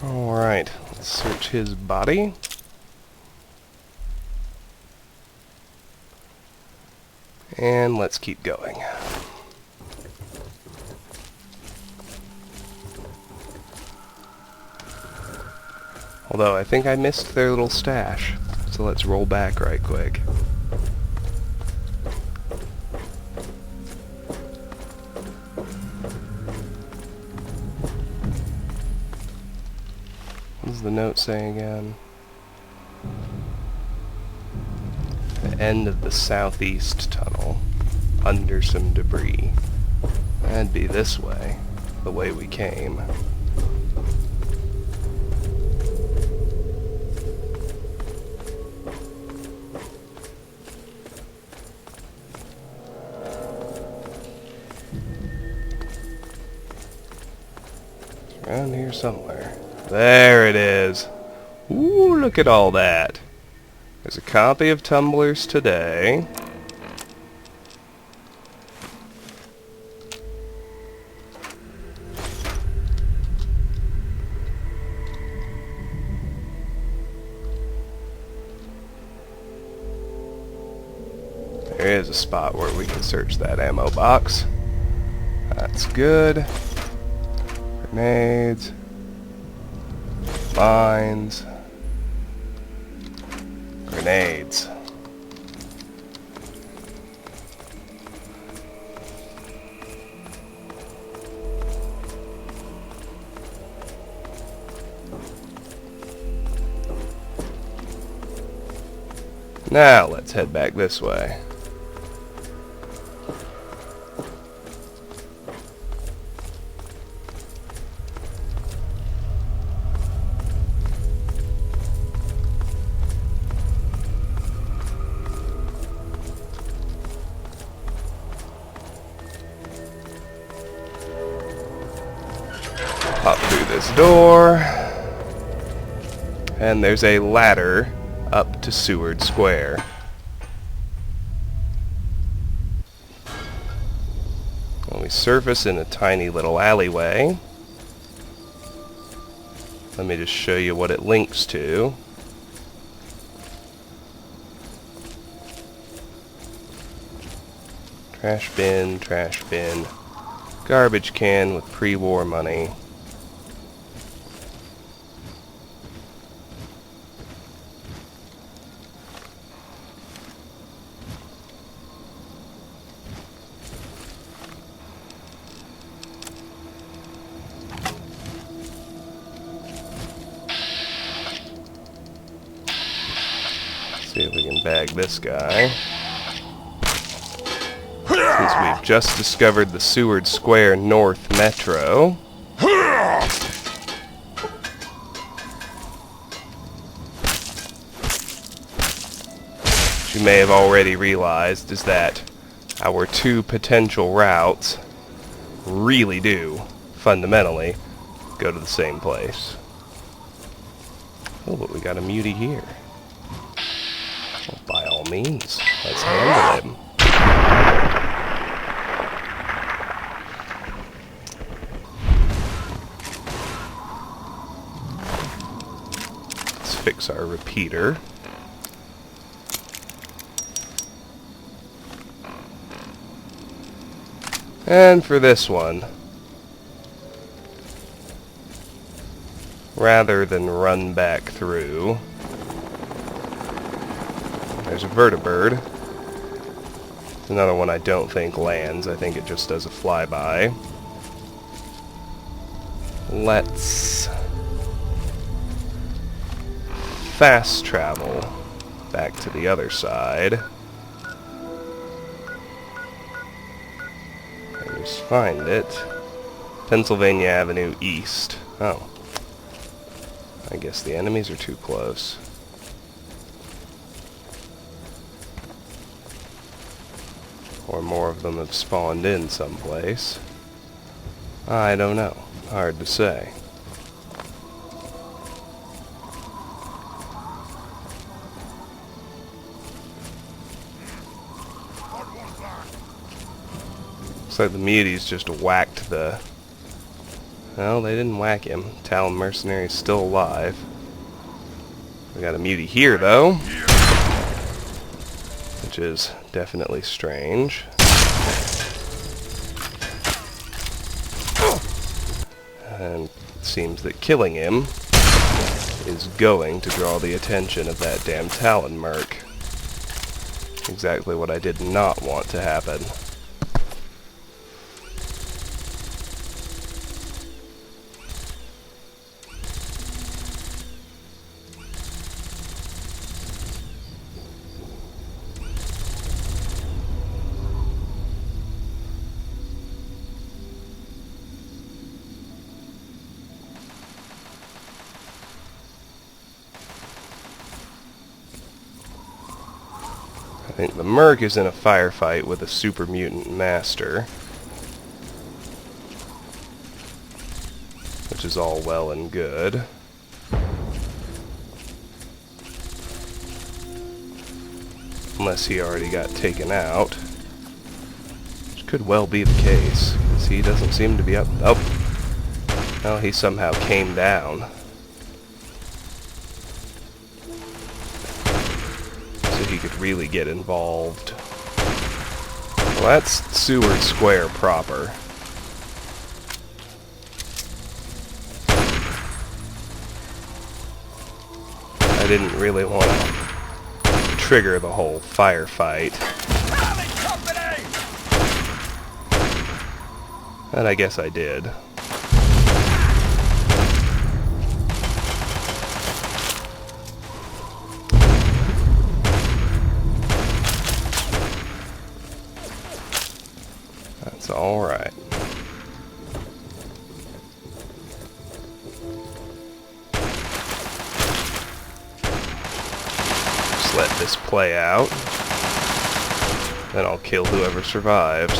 Alright, let's search his body. And let's keep going. Although I think I missed their little stash, so let's roll back right quick. What does the note say again? The end of the southeast tunnel, under some debris. That'd be this way, the way we came. It's around here somewhere. There it is. Ooh, look at all that. There's a copy of Tumblers Today. There is a spot where we can search that ammo box. That's good. Grenades. Mines. Grenades. Now let's head back this way. Pop through this door, and there's a ladder up to Seward Square. And we surface in a tiny little alleyway. Let me just show you what it links to. Trash bin, garbage can with pre-war money. See if we can bag this guy. Since we've just discovered the Seward Square North Metro. What you may have already realized is that our two potential routes really do, fundamentally, go to the same place. Oh, but we got a mutie here. Well, by all means, let's handle him. Let's fix our repeater. And for this one, rather than run back through, there's a vertibird. Another one I don't think lands. I think it just does a flyby. let's fast travel back to the other side. And just find it. Pennsylvania Avenue East. Oh. I guess the enemies are too close. Or more of them have spawned in someplace. I don't know. Hard to say. Looks like the muties just whacked the... No, they didn't whack him. Talon Mercenary's still alive. We got a mutie here, though. Which is definitely strange. And it seems that killing him is going to draw the attention of that damn Talon merc. Exactly what I did not want to happen. I think the merc is in a firefight with a super mutant master, which is all well and good. Unless he already got taken out, which could well be the case, because he doesn't seem to be up. Oh, well, he somehow came down. He could really get involved. Well, that's Seward Square proper. I didn't really want to trigger the whole firefight. And I guess I did. That's alright. Just let this play out. Then I'll kill whoever survives.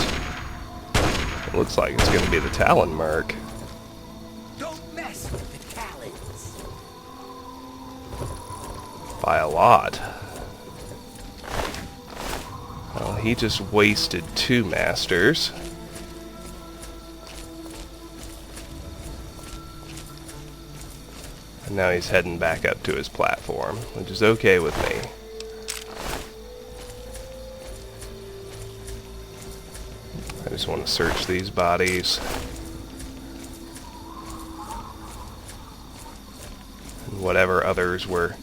It looks like it's going to be the Talon merc. Don't mess with the Talons. By a lot. Well, he just wasted 2 masters. And now he's heading back up to his platform, which is okay with me. I just want to search these bodies. And whatever others were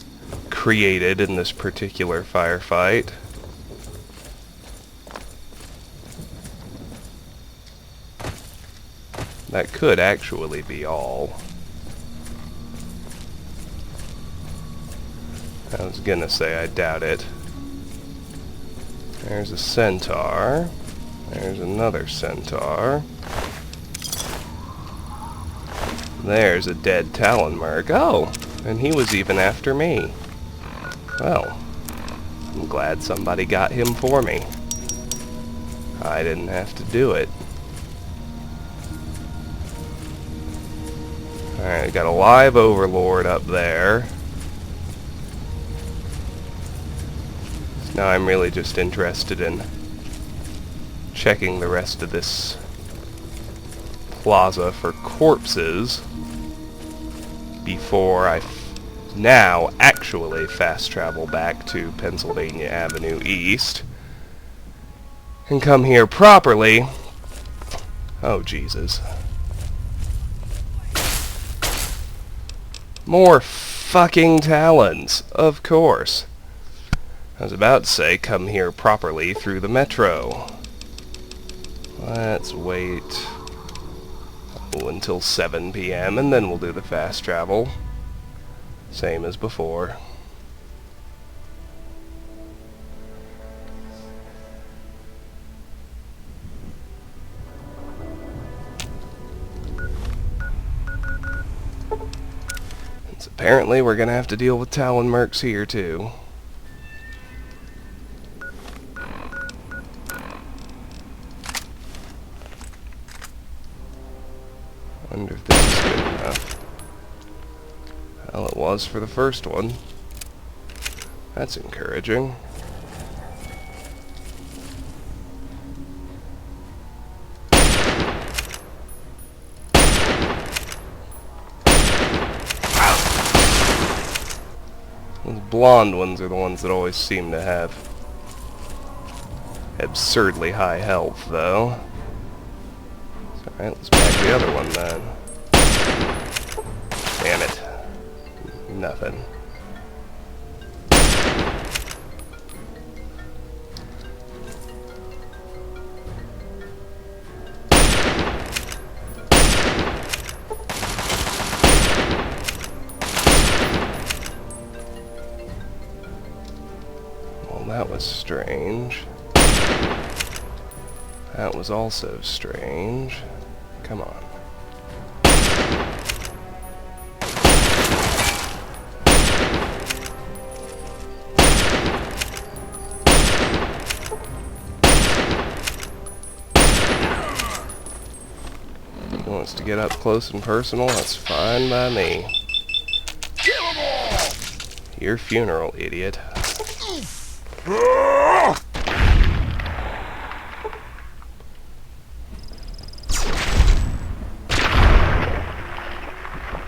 created in this particular firefight. That could actually be all. I was gonna say I doubt it. There's a centaur. There's another centaur. There's a dead Talon merc. Oh, and he was even after me. Well, I'm glad somebody got him for me. I didn't have to do it. Alright, got a live overlord up there. So now I'm really just interested in checking the rest of this plaza for corpses before I now actually fast travel back to Pennsylvania Avenue East and come here properly. Oh, Jesus. More fucking Talons, of course. I was about to say, come here properly through the metro. Let's wait until 7 p.m. and then we'll do the fast travel. Same as before. Since apparently we're gonna have to deal with Talon mercs here too. Wonder if this is good enough. Well, it was for the first one. That's encouraging. Those blonde ones are the ones that always seem to have absurdly high health, though. Alright, let's back the other one then. Damn it. Nothing. Well, that was strange. That was also strange. Come on. He wants to get up close and personal, that's fine by me. Your funeral, idiot.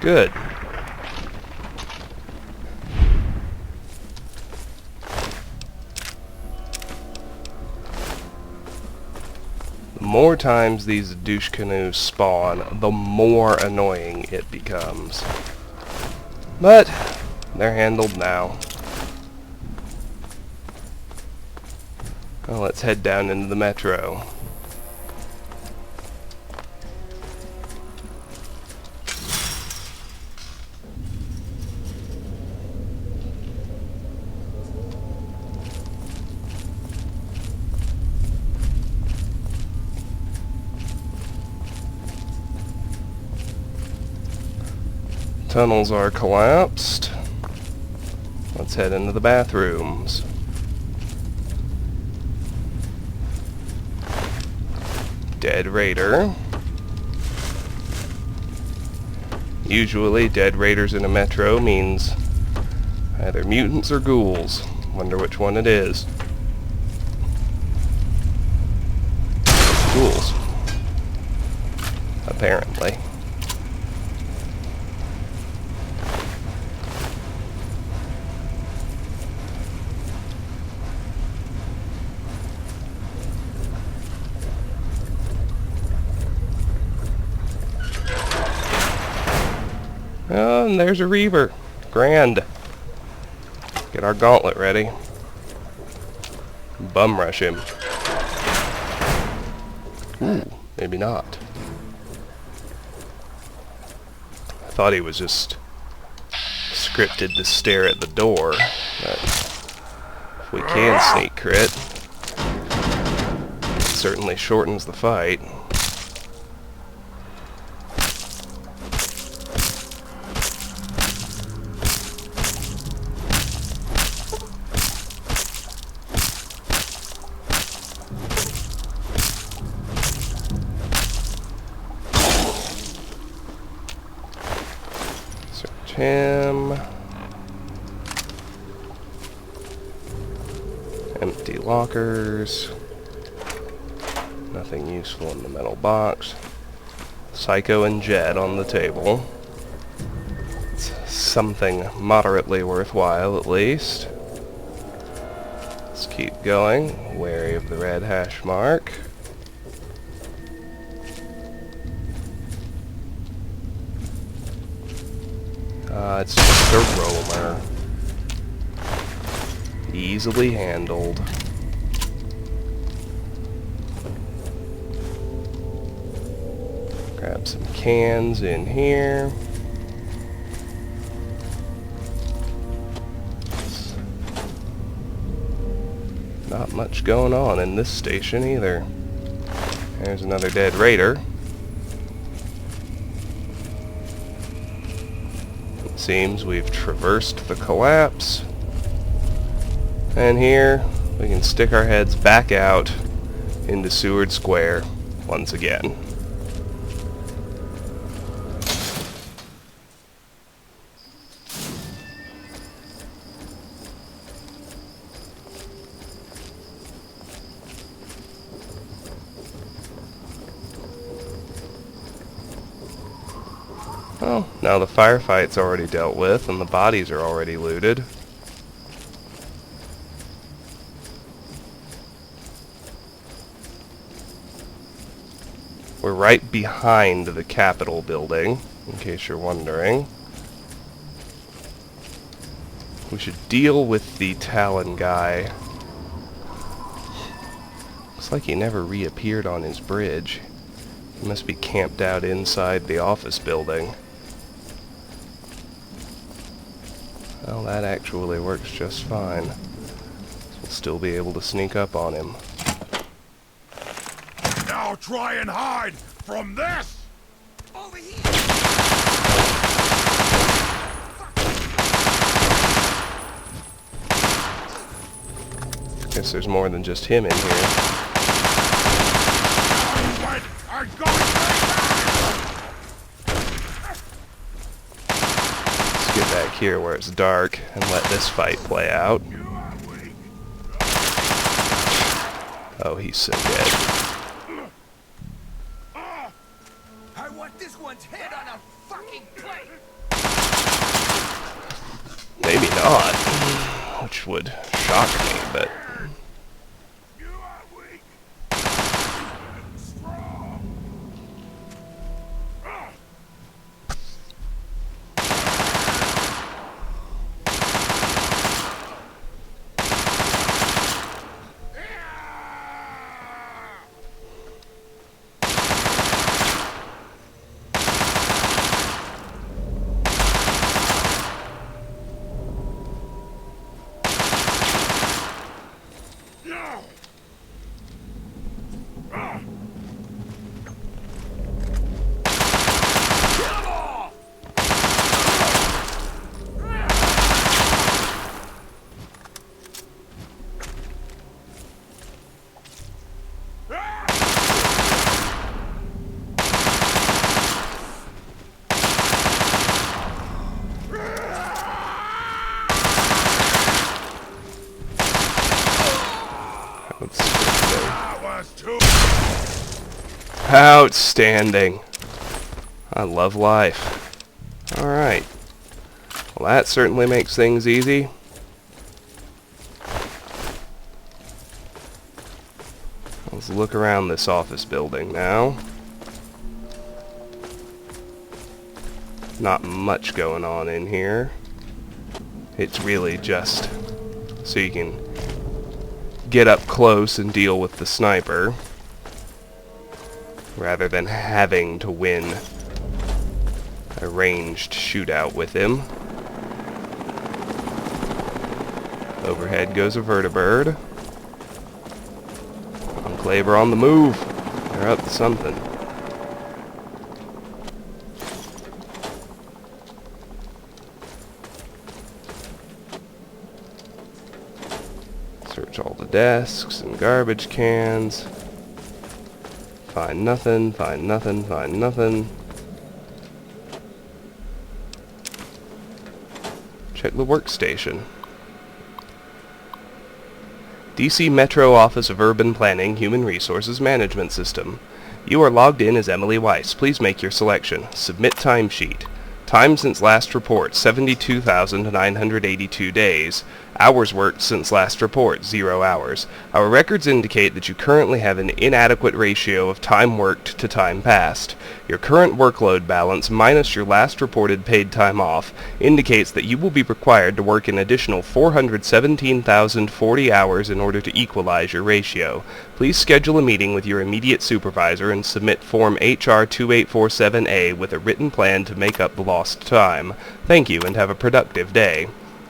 Good. The more times these douche canoes spawn, the more annoying it becomes. But they're handled now. Well, let's head down into the metro. Tunnels are collapsed. Let's head into the bathrooms. Dead raider. Usually, dead raiders in a metro means either mutants or ghouls. Wonder which one it is. Ghouls. Apparently. Oh, and there's a Reaver. Grand. Get our gauntlet ready. Bum rush him. Ooh, maybe not. I thought he was just scripted to stare at the door, but if we can sneak crit, it certainly shortens the fight. Him. Empty lockers. Nothing useful in the metal box. Psycho and Jet on the table. It's something moderately worthwhile at least. Let's keep going. Wary of the red hash mark. It's just a roamer. Easily handled. Grab some cans in here. Not much going on in this station either. There's another dead raider. It seems we've traversed the collapse. And here we can stick our heads back out into Seward Square once again. Well, now the firefight's already dealt with and the bodies are already looted. We're right behind the Capitol building, in case you're wondering. We should deal with the Talon guy. Looks like he never reappeared on his bridge. He must be camped out inside the office building. Well, that actually works just fine. We'll still be able to sneak up on him. Now try and hide from this! Over here! Guess there's more than just him in here. What are going Let's get back here where it's dark and let this fight play out. Oh, he's so dead. I want this one's head on a fucking plate! Maybe not, which would shock me, but... You are weak. Strong. That was too. Outstanding. I love life. Alright. Well, that certainly makes things easy. Let's look around this office building now. Not much going on in here. It's really just so you can get up close and deal with the sniper, rather than having to win a ranged shootout with him. Overhead goes a vertibird. Enclave are on the move. They're up to something. Search all the desks and garbage cans. Find nothing, find nothing, find nothing. Check the workstation. DC Metro Office of Urban Planning Human Resources Management System. You are logged in as Emily Weiss. Please make your selection. Submit timesheet. Time since last report, 72,982 days. Hours worked since last report, 0 hours. Our records indicate that you currently have an inadequate ratio of time worked to time passed. Your current workload balance minus your last reported paid time off indicates that you will be required to work an additional 417,040 hours in order to equalize your ratio. Please schedule a meeting with your immediate supervisor and submit Form HR 2847A with a written plan to make up the lost time. Thank you and have a productive day.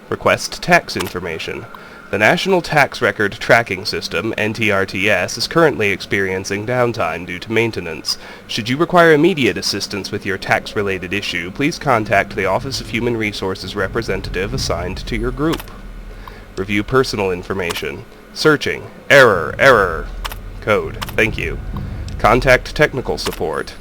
Request tax information. The National Tax Record Tracking System, NTRTS, is currently experiencing downtime due to maintenance. Should you require immediate assistance with your tax-related issue, please contact the Office of Human Resources representative assigned to your group. Review personal information. Searching. Error. Code. Thank you. Contact technical support.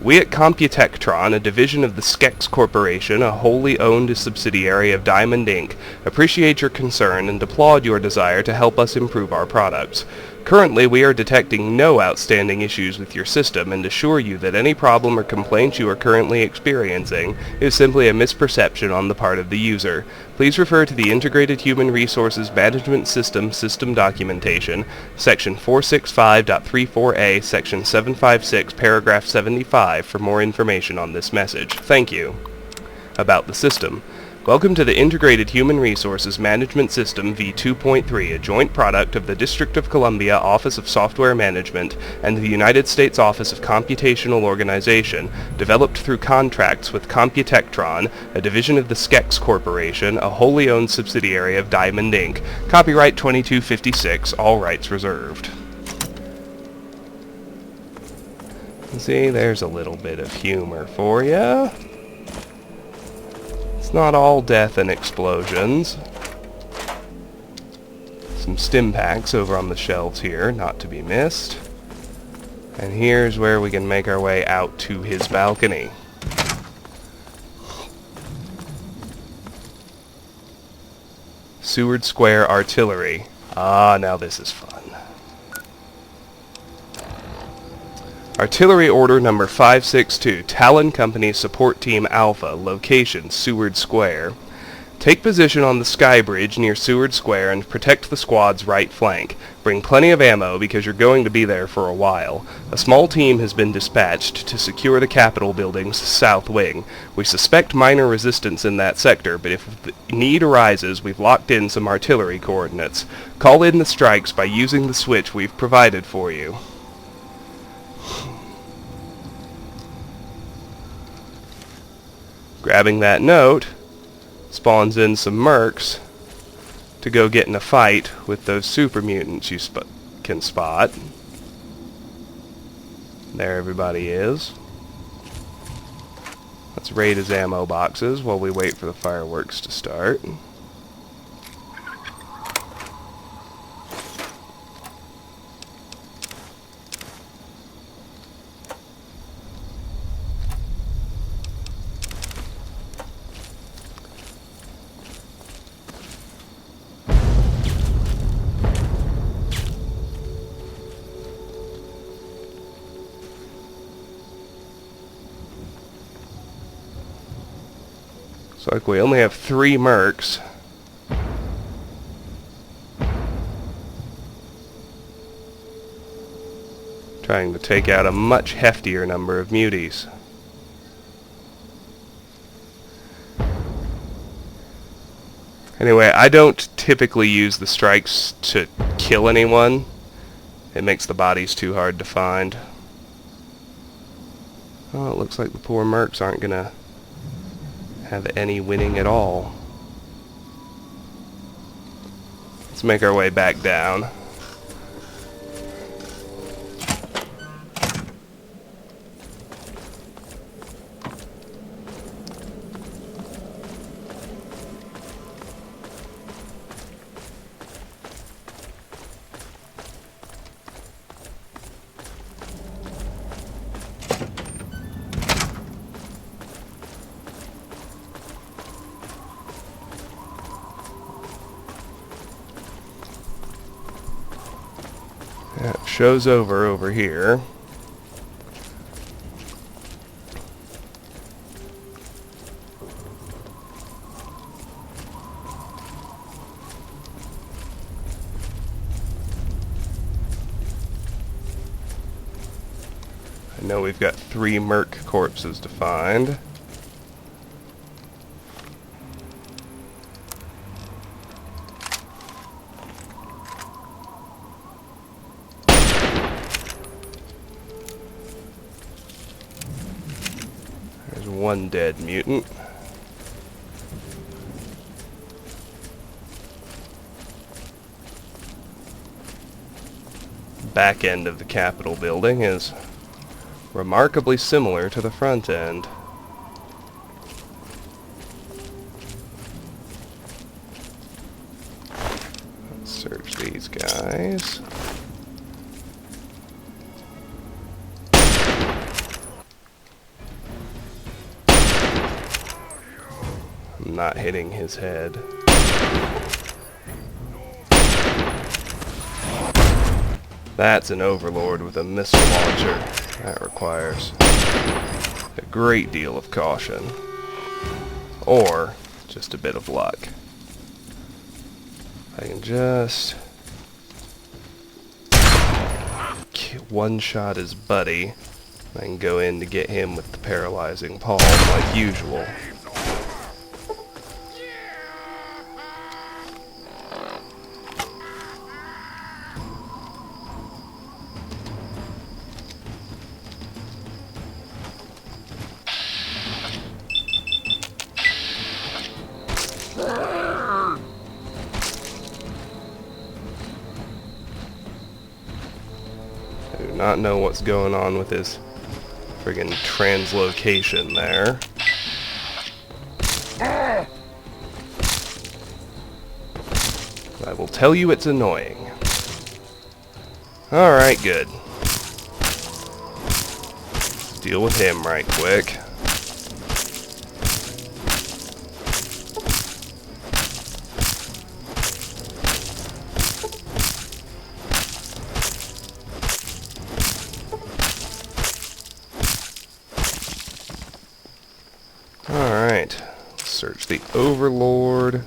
We at Computectron, a division of the Skex Corporation, a wholly owned subsidiary of Diamond Inc., appreciate your concern and applaud your desire to help us improve our products. Currently, we are detecting no outstanding issues with your system and assure you that any problem or complaint you are currently experiencing is simply a misperception on the part of the user. Please refer to the Integrated Human Resources Management System documentation, Section 465.34a, Section 756, Paragraph 75 for more information on this message. Thank you. About the system. Welcome to the Integrated Human Resources Management System v2.3, a joint product of the District of Columbia Office of Software Management and the United States Office of Computational Organization, developed through contracts with Computectron, a division of the Skex Corporation, a wholly owned subsidiary of Diamond Inc. Copyright 2256, all rights reserved. See, there's a little bit of humor for you. Not all death and explosions. Some stim packs over on the shelves here, not to be missed. And here's where we can make our way out to his balcony. Seward Square Artillery. Ah, now this is fun. Artillery Order Number 562, Talon Company Support Team Alpha, location Seward Square. Take position on the sky bridge near Seward Square and protect the squad's right flank. Bring plenty of ammo because you're going to be there for a while. A small team has been dispatched to secure the Capitol building's south wing. We suspect minor resistance in that sector, but if the need arises, we've locked in some artillery coordinates. Call in the strikes by using the switch we've provided for you. Grabbing that note spawns in some mercs to go get in a fight with those super mutants you can spot. There everybody is. Let's raid his ammo boxes while we wait for the fireworks to start. Looks like we only have 3 mercs. Trying to take out a much heftier number of muties. Anyway, I don't typically use the strikes to kill anyone. It makes the bodies too hard to find. Oh, it looks like the poor mercs aren't gonna have any winning at all. Let's make our way back down. Yeah, show's over here. know we've got 3 merc corpses to find. There's 1 dead mutant. Back end of the Capitol building is remarkably similar to the front end. Let's search these guys. I'm not hitting his head. That's an overlord with a missile launcher. That requires a great deal of caution. Or just a bit of luck. I can just one-shot his buddy. I can go in to get him with the paralyzing palm like usual. I do not know what's going on with his friggin' translocation there. I will tell you it's annoying. Alright, good. Let's deal with him right quick. Alright, search the Overlord.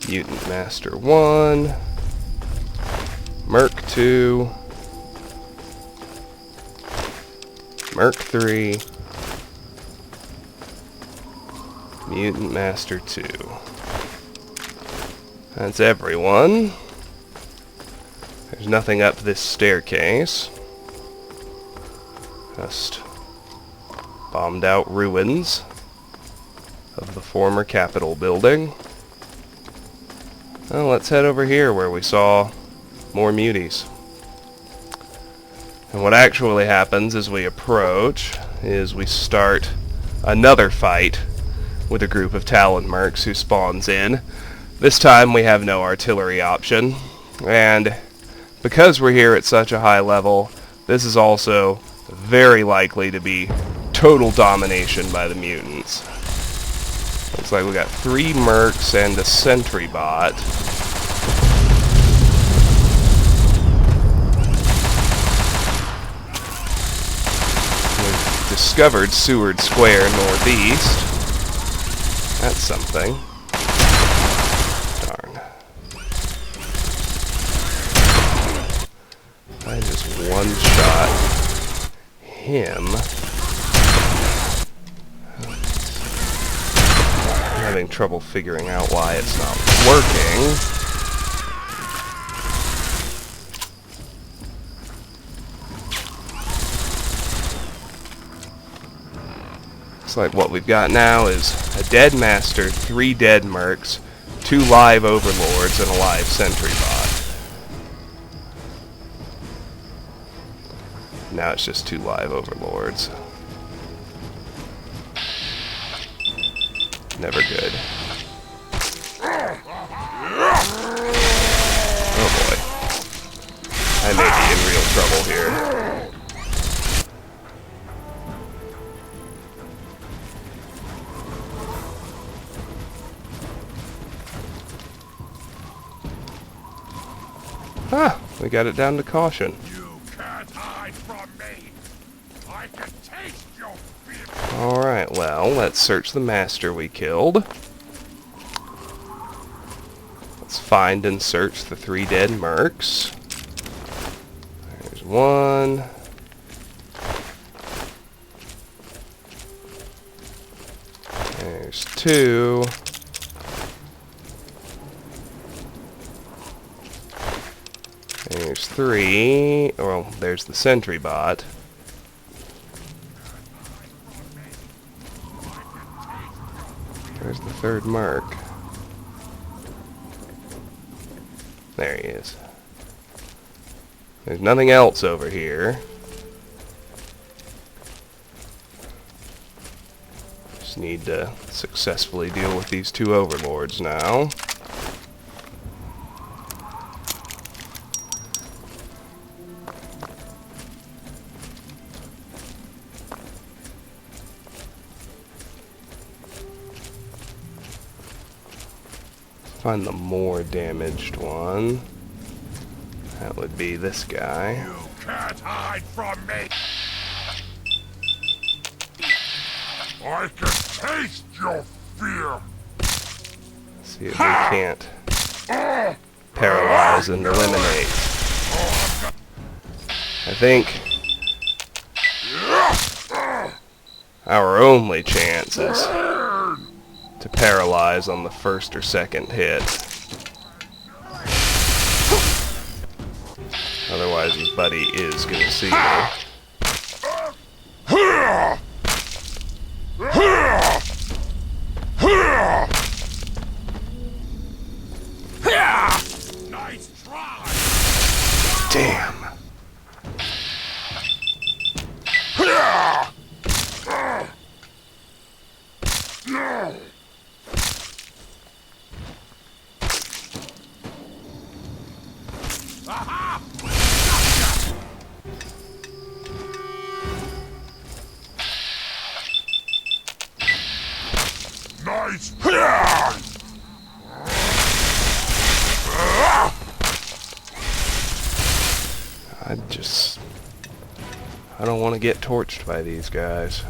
Mutant Master 1. Merc 2. Merc 3. Mutant Master 2. That's everyone. There's nothing up this staircase. Just bombed out ruins of the former Capitol building. Well, let's head over here where we saw more muties. And what actually happens as we approach is we start another fight with a group of Talon mercs who spawns in. This time we have no artillery option, and because we're here at such a high level, this is also very likely to be total domination by the mutants. Looks like we got 3 mercs and a sentry bot. We've discovered Seward Square northeast. That's something. Darn. I just one-shot him. I'm having trouble figuring out why it's not working. Looks like what we've got now is a dead master, 3 dead mercs, 2 live overlords, and a live sentry bot. Now it's just 2 live overlords. Never good. Oh boy. I may be in real trouble here. Ah, we got it down to caution. You can't hide from me. I can taste your fear. Alright, well, let's search the master we killed. Let's find and search the 3 dead mercs. one. There's two. There's three. Well, there's the sentry bot. Where's the third merc? There he is. There's nothing else over here. Just need to successfully deal with these two overlords now. Find the more damaged one. That would be this guy. You can't hide from me! I can taste your fear! See if we can't paralyze and eliminate. I think our only chance is to paralyze on the first or second hit. Otherwise his buddy is gonna see me. Nice try! Damn. Aha! Nice! I don't want to get torched by these guys.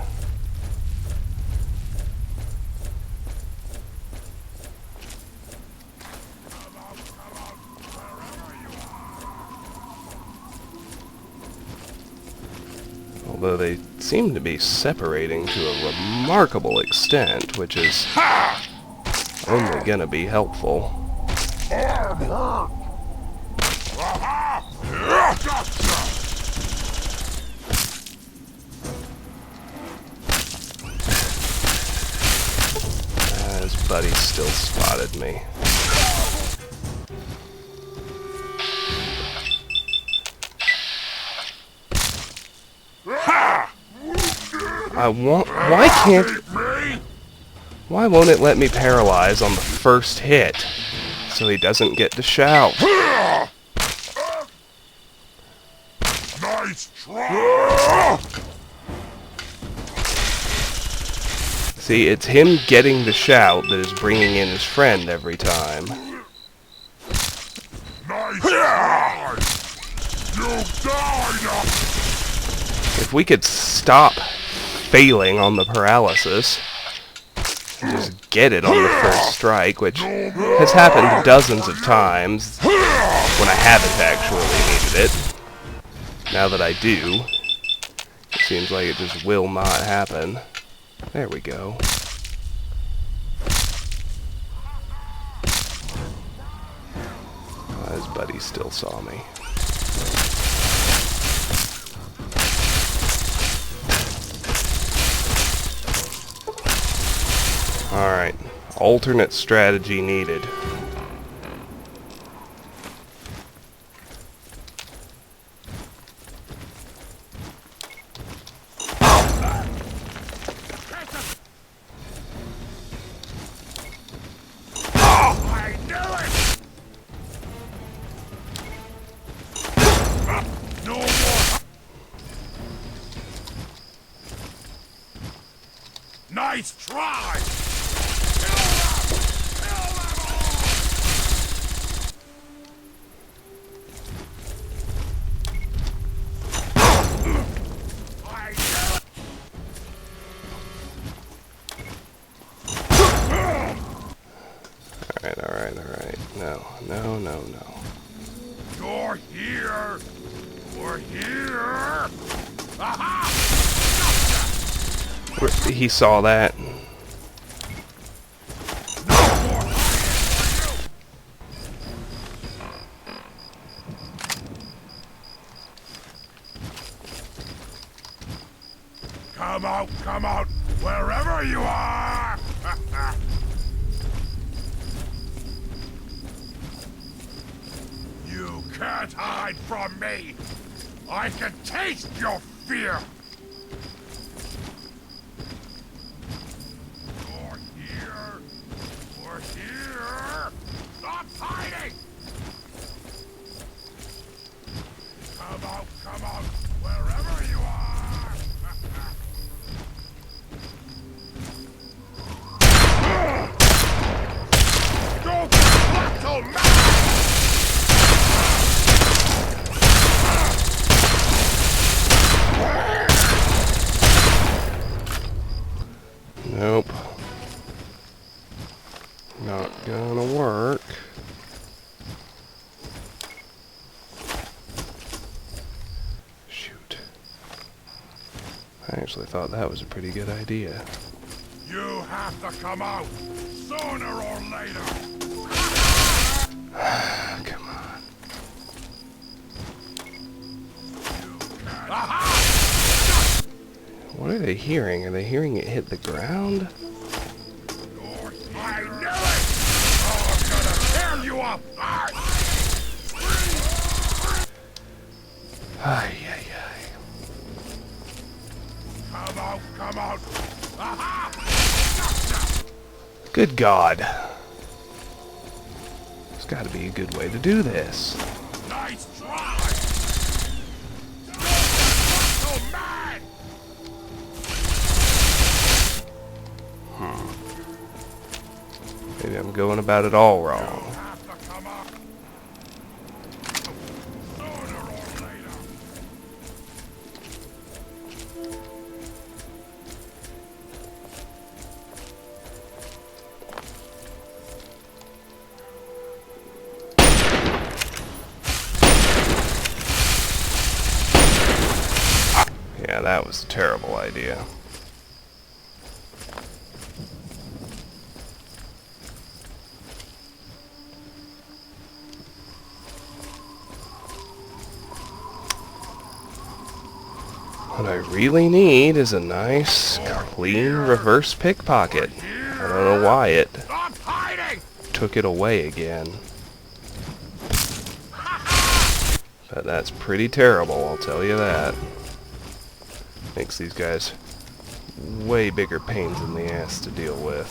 Although they seem to be separating to a remarkable extent, which is only gonna be helpful. His buddy still spotted me. Why won't it let me paralyze on the first hit so he doesn't get to shout? Nice try! See, it's him getting the shout that is bringing in his friend every time. Nice try! You died! If we could stop failing on the paralysis, and just get it on the first strike, which has happened dozens of times when I haven't actually needed it. Now that I do, it seems like it just will not happen. There we go. His buddy still saw me. Alright, alternate strategy needed. I knew it! No more! Nice try! Alright. No. You're here! We're here! Aha! He saw that. Come out, wherever you are! You can't hide from me! I can taste your fear! You're here! We're here! Stop hiding! Come out, wherever you are! Go battle man! Nope. Not gonna work. Shoot. I actually thought that was a pretty good idea. You have to come out, sooner or later! Come on. Aha! What are they hearing? Are they hearing it hit the ground? I knew it! Oh, I'm gonna tear you up! Ay, ay, ay. Come out! Aha! Good God. There's got to be a good way to do this. Nice try! So mad! Maybe I'm going about it all wrong. Have to come out sooner or later. Yeah, that was a terrible idea. What I really need is a nice, clean reverse pickpocket. I don't know why it Stop hiding! took it away again. But that's pretty terrible, I'll tell you that. Makes these guys way bigger pains in the ass to deal with.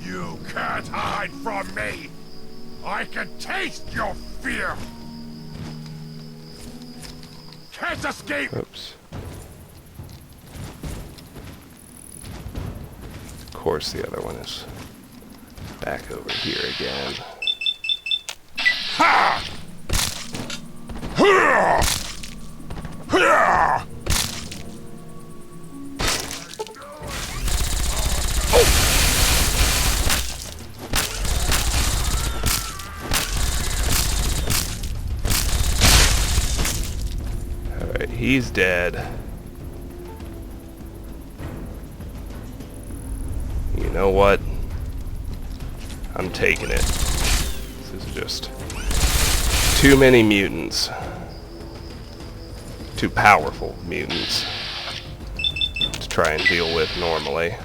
You can't hide from me! I can taste your fear! Can't escape! Oops. Of course the other one is back over here again. Ha! Hyah! Hyah! Alright, he's dead. You know what? I'm taking it. This is just too many mutants. Too powerful mutants to try and deal with normally.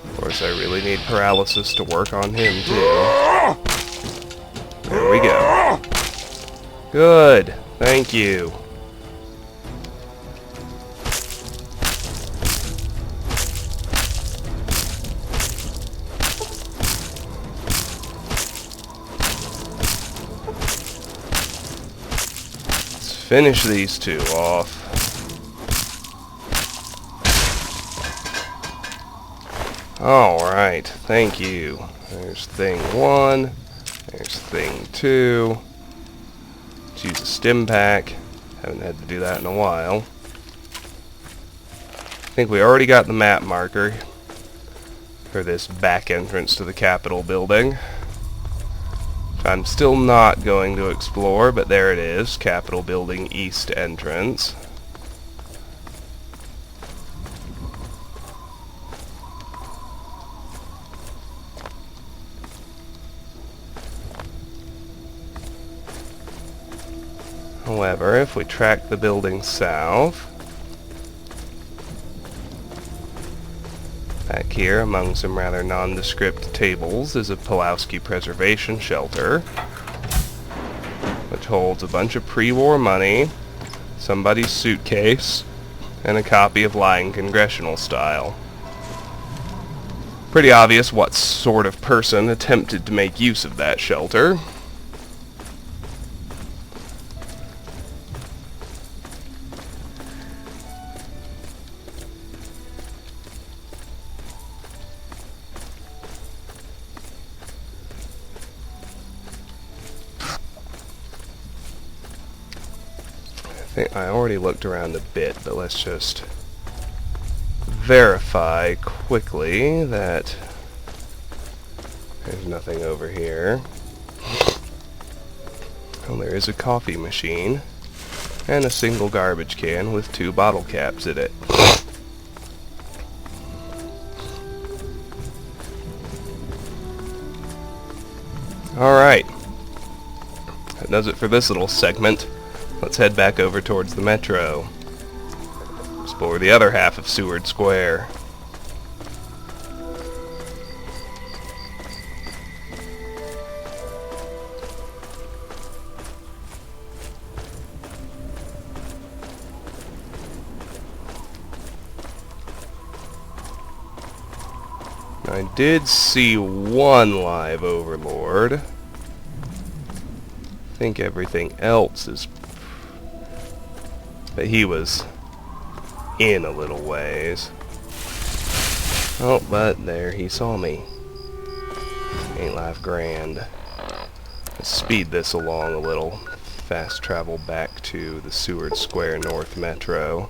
Of course, I really need paralysis to work on him, too. There we go. Good. Thank you. Let's finish these two off. Alright, thank you. There's thing 1. There's thing 2. Let's use a stim pack. Haven't had to do that in a while. think we already got the map marker for this back entrance to the Capitol building. Which I'm still not going to explore, but there it is, Capitol building east entrance. However, if we track the building south, back here among some rather nondescript tables is a Pulowski Preservation Shelter, which holds a bunch of pre-war money, somebody's suitcase, and a copy of Lying Congressional Style. Pretty obvious what sort of person attempted to make use of that shelter. I already looked around a bit, but let's just verify quickly that there's nothing over here. Well, there is a coffee machine and a single garbage can with 2 bottle caps in it. Alright, that does it for this little segment. Let's head back over towards the metro. Explore the other half of Seward Square. I did see one live overlord. I think everything else is... But he was in a little ways. Oh, but there he saw me. Ain't life grand. Let's speed this along a little. Fast travel back to the Seward Square North Metro.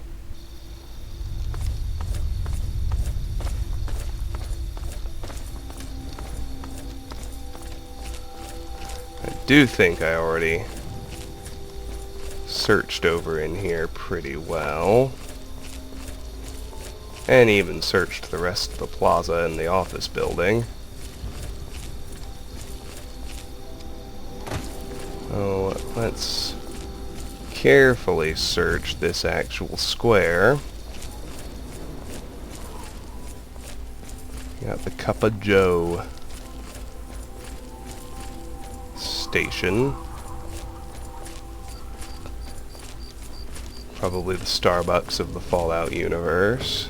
I do think I already searched over in here pretty well, and even searched the rest of the plaza and the office building. Oh, let's carefully search this actual square. Got the Cup of Joe station. Probably the Starbucks of the Fallout universe.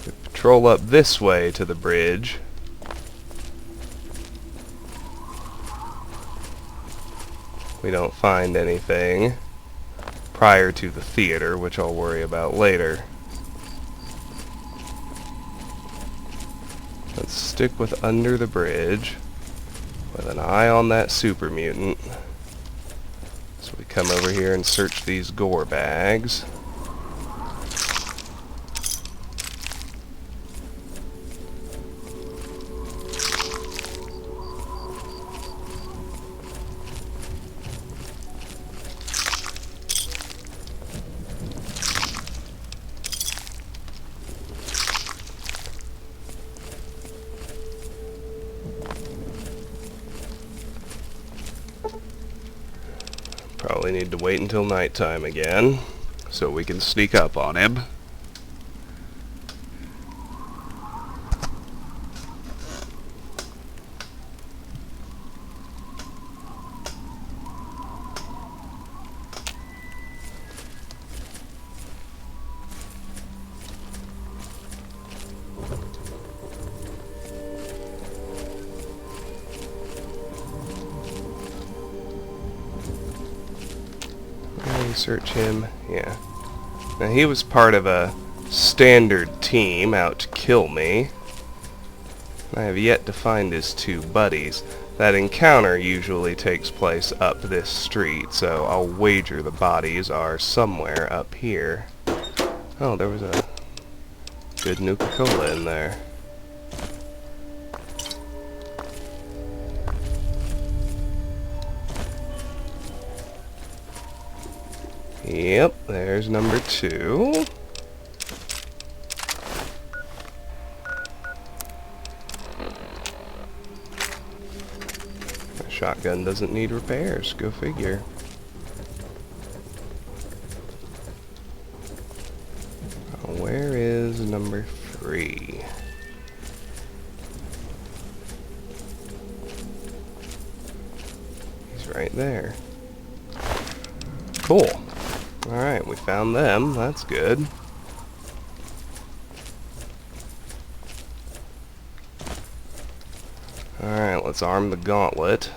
We patrol up this way to the bridge. We don't find anything prior to the theater, which I'll worry about later. Let's stick with under the bridge with an eye on that super mutant. So we come over here and search these gore bags. Probably need to wait until nighttime again, so we can sneak up on him. Search him. Yeah. Now he was part of a standard team out to kill me. I have yet to find his 2 buddies. That encounter usually takes place up this street, so I'll wager the bodies are somewhere up here. Oh, there was a good Nuka-Cola in there. Yep, there's number 2. My shotgun doesn't need repairs, go figure. Where is number 3? He's right there. Cool. Alright, we found them. That's good. Alright, let's arm the gauntlet.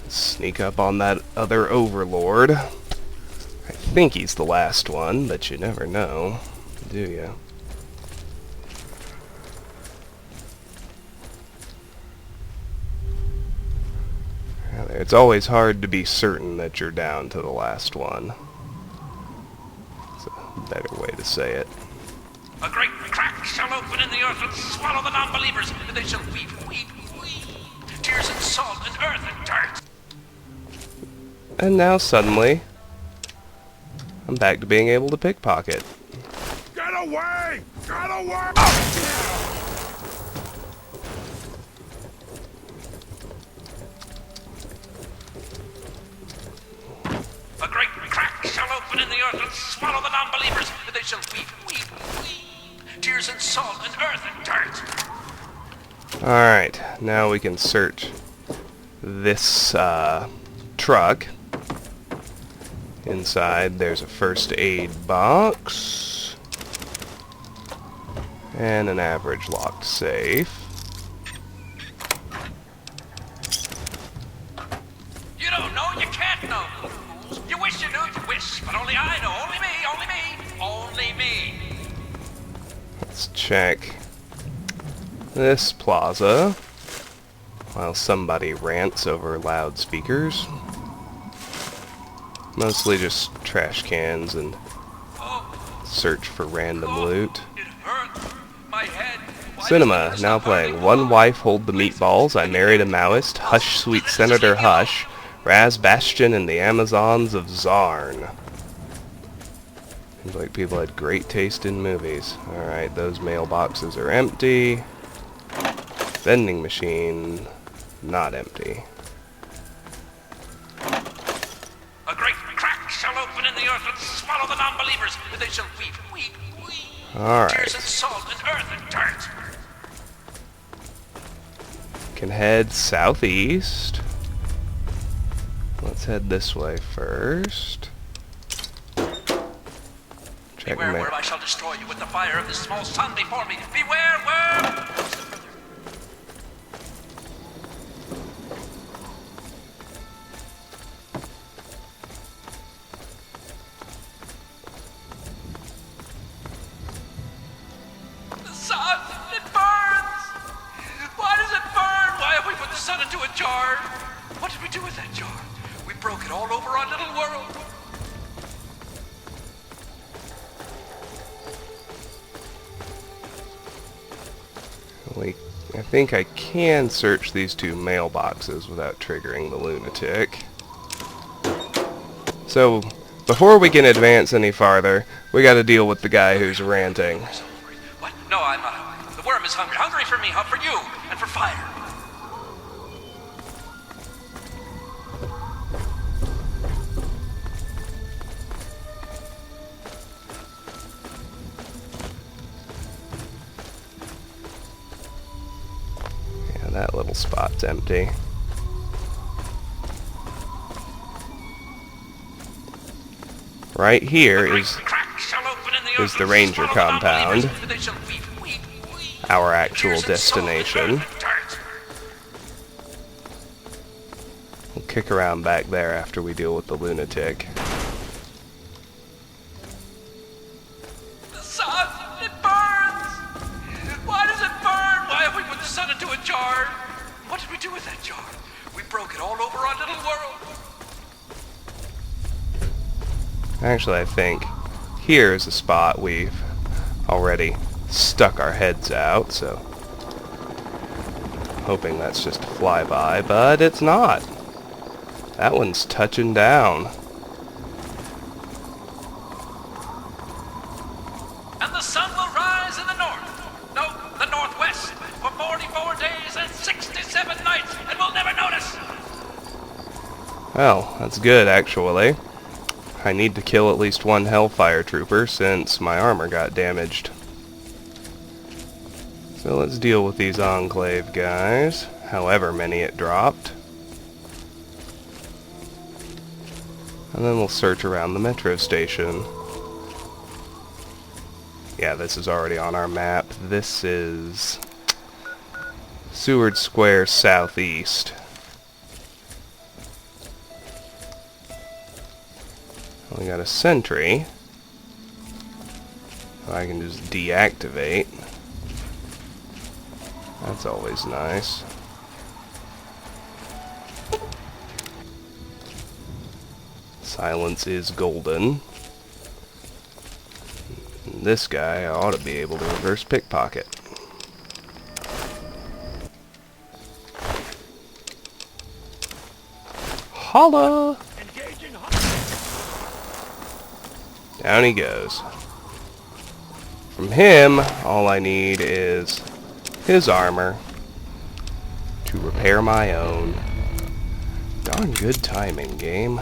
Sneak up on that other overlord. I think he's the last one, but you never know, do you? It's always hard to be certain that you're down to the last one. It's a better way to say it. A great crack shall open in the earth and swallow the non-believers, and they shall weep, weep, weep. Tears and salt and earth and dirt. And now suddenly, I'm back to being able to pickpocket. Get away! Get away! A great crack shall open in the earth and swallow the non-believers, and they shall weep, weep, weep. Tears and salt and earth and dirt. Alright, now we can search this truck. Inside there's a first aid box and an average locked safe. You don't know, you can't know. You wish you knew, you wish, but only I know. Only me, only me, only me. Let's check this plaza while somebody rants over loudspeakers. Mostly just trash cans and search for random loot. It hurts. My head. Cinema, now playing. One Wife Hold the Meatballs, I Married a Maoist, Hush Sweet Senator Hush, Raz Bastion and the Amazons of Zarn. Seems like people had great taste in movies. Alright, those mailboxes are empty. Vending machine, not empty. A great crack shall open in the earth and swallow the non-believers, and they shall weep, weep, weep. Alright. Tears and salt and earth and dirt. Can head southeast. Let's head this way first. Check Beware, my... worm, I shall destroy you with the fire of this small sun before me. Beware, worm! The sun, it burns! Why does it burn? Why have we put the sun into a jar? What did we do with that jar? We broke it all over our little world. I think I can search these two mailboxes without triggering the lunatic. So, before we can advance any farther, we gotta deal with the guy who's ranting. What? No, I'm not hungry. The worm is hungry. Hungry for me, for you, and for fire. Yeah, that little spot's empty. Right here is the ranger compound, our actual destination. We'll kick around back there after we deal with the lunatic. The sun, it burns! Why does it burn? Why have we put the sun into a jar? What did we do with that jar? We broke it all over our little world. Actually, I think here's a spot we've already stuck our heads out, so hoping that's just a flyby, but it's not. That one's touching down. And the sun will rise in the north. No, the northwest. For 44 days and 67 nights, and we'll never notice. Well, that's good, actually. I need to kill at least one Hellfire Trooper since my armor got damaged. So let's deal with these Enclave guys, however many it dropped. And then we'll search around the metro station. Yeah, this is already on our map. This is Seward Square southeast. We got a sentry. I can just deactivate. That's always nice. Silence is golden. This guy ought to be able to reverse pickpocket. Holla! Down he goes. From him, all I need is his armor to repair my own. Darn good timing, game.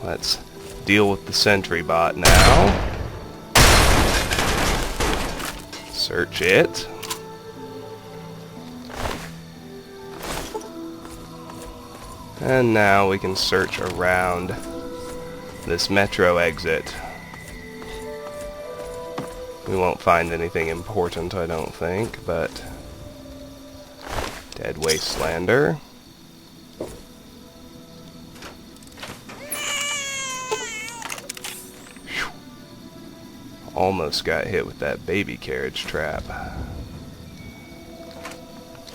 Let's deal with the sentry bot now. Search it. And now we can search around this metro exit. We won't find anything important, I don't think, but dead Wastelander. Whew. Almost got hit with that baby carriage trap.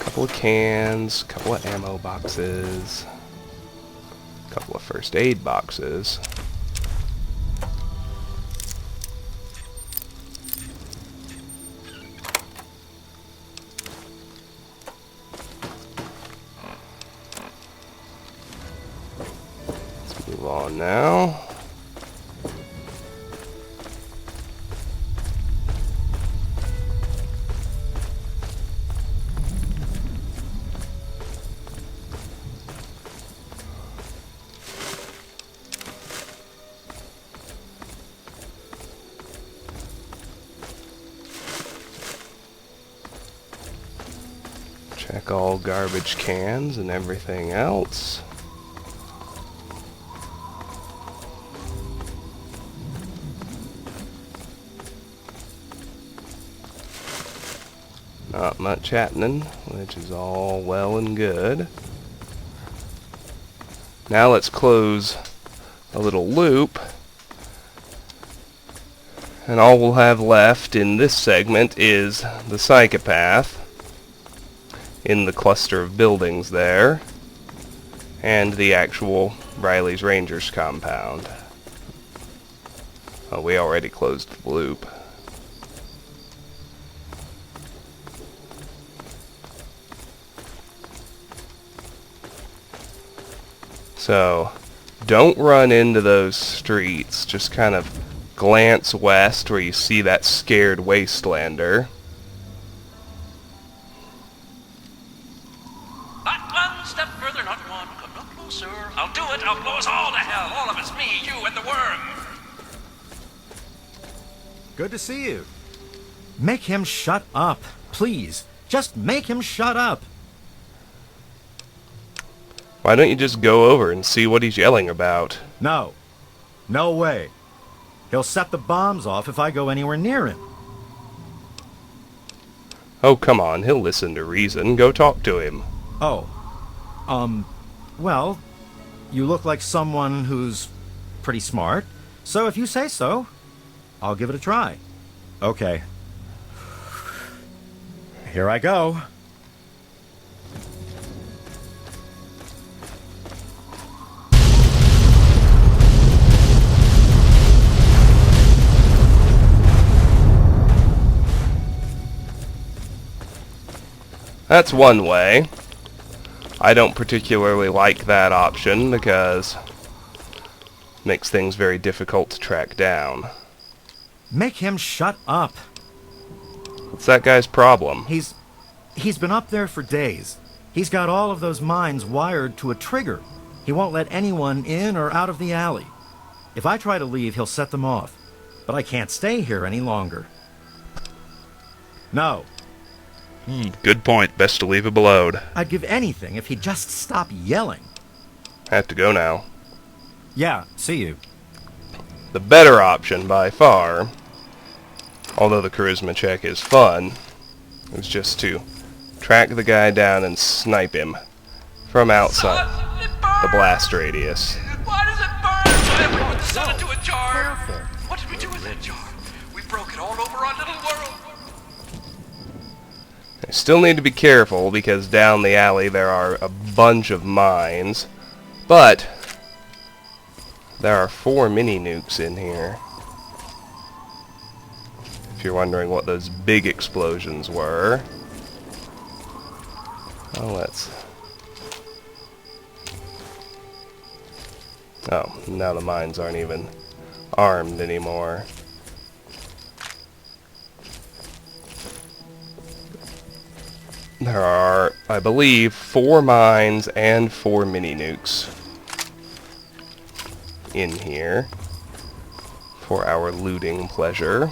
Couple of cans, couple of ammo boxes, couple of first aid boxes. Move on now. Check all garbage cans and everything else. Not much happening, which is all well and good. Now let's close a little loop. And all we'll have left in this segment is the psychopath in the cluster of buildings there, and the actual Riley's Rangers compound. Oh, we already closed the loop. So, don't run into those streets. Just kind of glance west where you see that scared Wastelander. Not one step further, not one. Come no closer. I'll do it. I'll blow us all to hell. All of us. Me, you, and the worm. Good to see you. Make him shut up, please. Just make him shut up. Why don't you just go over and see what he's yelling about? No. No way. He'll set the bombs off if I go anywhere near him. Oh, come on. He'll listen to reason. Go talk to him. Oh. Well, you look like someone who's pretty smart. So if you say so, I'll give it a try. Okay. Here I go. That's one way. I don't particularly like that option because it makes things very difficult to track down. Make him shut up. What's that guy's problem? He's been up there for days. He's got all of those mines wired to a trigger. He won't let anyone in or out of the alley. If I try to leave, he'll set them off. But I can't stay here any longer. No. Good point. Best to leave him alone. I'd give anything if he'd just stop yelling. I have to go now. Yeah, see you. The better option by far, although the charisma check is fun, is just to track the guy down and snipe him from outside the blast radius. Why does it burn? Why have we put the sun into a jar? What did we do with that jar? We broke it all over our little world. I still need to be careful because down the alley there are a bunch of mines, but there are 4 mini nukes in here. If you're wondering what those big explosions were. Oh, now the mines aren't even armed anymore. There are, I believe, 4 mines and 4 mini nukes in here for our looting pleasure.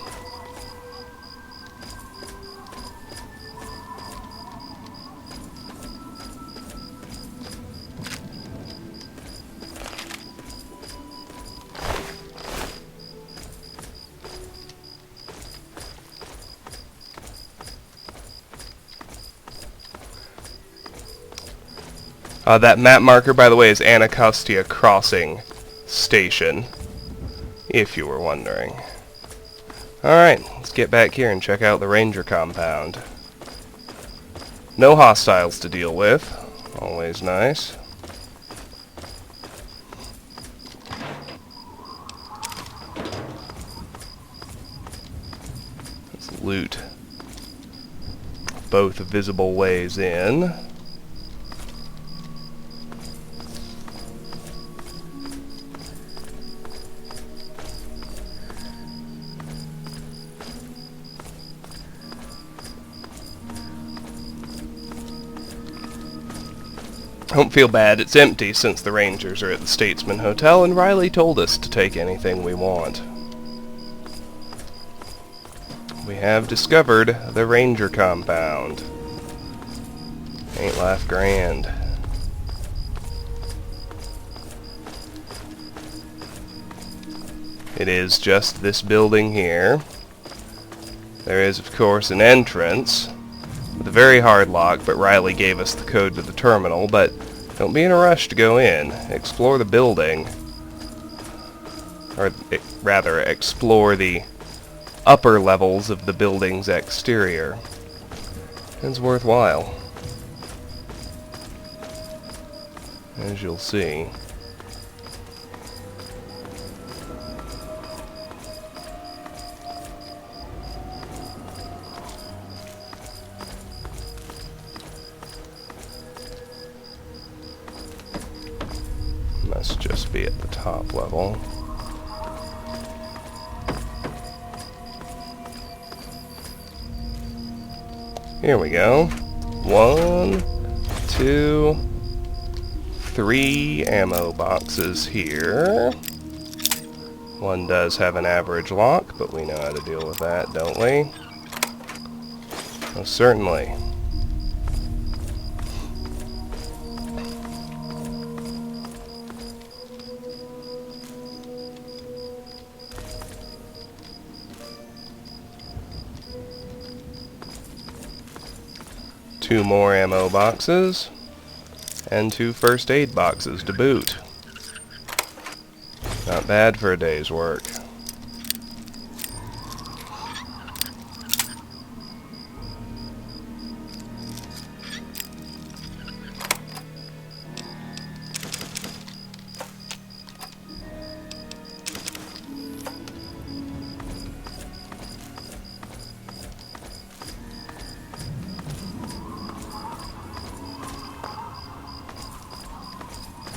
That map marker, by the way, is Anacostia Crossing Station, if you were wondering. Alright, let's get back here and check out the Ranger compound. No hostiles to deal with. Always nice. Let's loot both visible ways in. Don't feel bad, it's empty since the Rangers are at the Statesman Hotel and Riley told us to take anything we want. We have discovered the Ranger compound. Ain't life grand. It is just this building here. There is, of course, an entrance with a very hard lock, but Riley gave us the code to the terminal, but don't be in a rush to go in. Explore the building. Or, rather, explore the upper levels of the building's exterior. It's worthwhile, as you'll see. Must just be at the top level. Here we go. 1, 2, 3 ammo boxes here. One does have an average lock, but we know how to deal with that, don't we? Oh, certainly. Two more ammo boxes, and 2 first aid boxes to boot. Not bad for a day's work.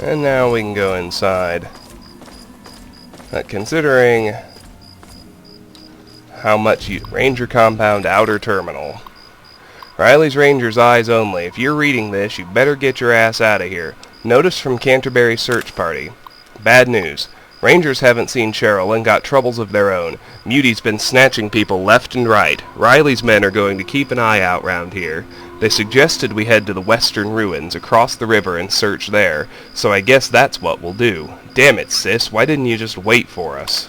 And now we can go inside. Considering how much Ranger Compound Outer Terminal. Riley's Rangers eyes only. If you're reading this, you better get your ass out of here. Notice from Canterbury Search Party. Bad news. Rangers haven't seen Cheryl and got troubles of their own. Muty's been snatching people left and right. Riley's men are going to keep an eye out round here. They suggested we head to the western ruins, across the river, and search there, so I guess that's what we'll do. Damn it, sis, why didn't you just wait for us?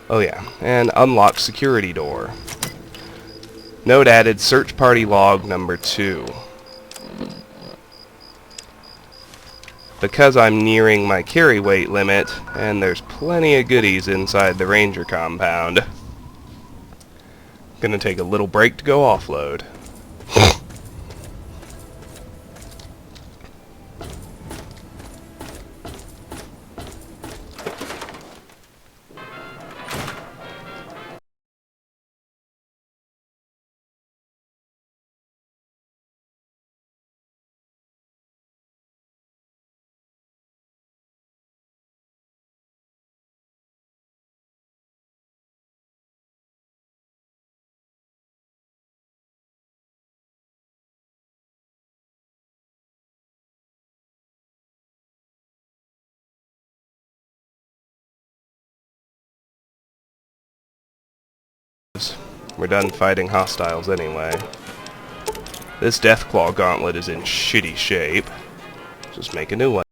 Oh yeah, and unlock security door. Note added, search party log number 2. Because I'm nearing my carry weight limit, and there's plenty of goodies inside the Ranger compound, gonna take a little break to go offload. We're done fighting hostiles anyway. This Deathclaw gauntlet is in shitty shape. Just make a new one.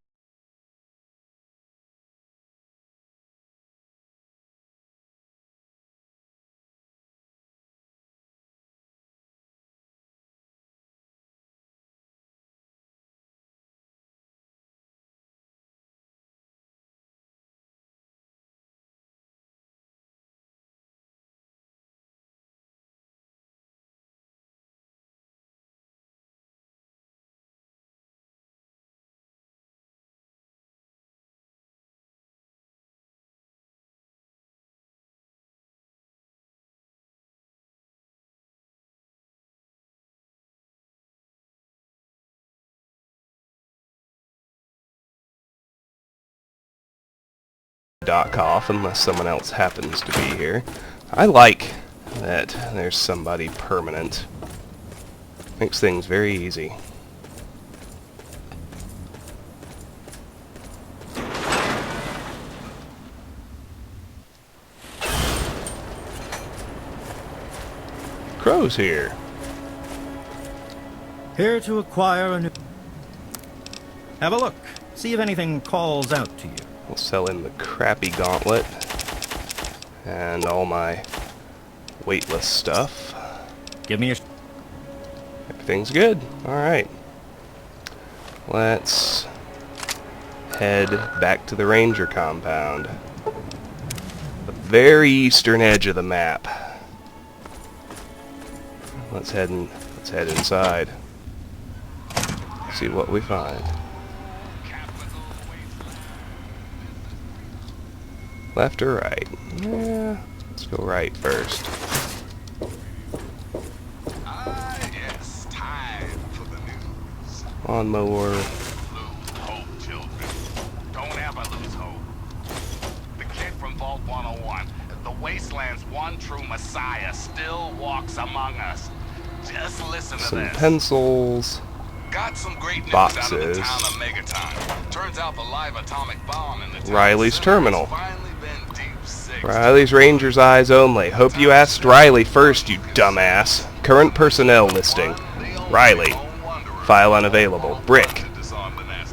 Dock off unless someone else happens to be here. I like that there's somebody permanent. Makes things very easy. Crow's here. Here to acquire a new... Have a look. See if anything calls out to you. We'll sell him the crappy gauntlet and all my weightless stuff. Give me your... Everything's good. Alright. Let's head back to the Ranger compound. The very eastern edge of the map. Let's head inside. See what we find. Left or right? Yeah, let's go right first. Yes, time for the news. Lawnmower. Lose hope, children. Don't ever lose hope. The kid from Vault 101, the Wasteland's one true messiah, still walks among us. Just listen to Some this. pencils. Got some great news Boxes. out of the town of Megaton. Turns out the live atomic bomb in the town Riley's center terminal. has finally been deep six. Riley's Rangers eyes only. Hope you asked Riley first, you dumbass. Current personnel listing. Riley. File unavailable. Brick.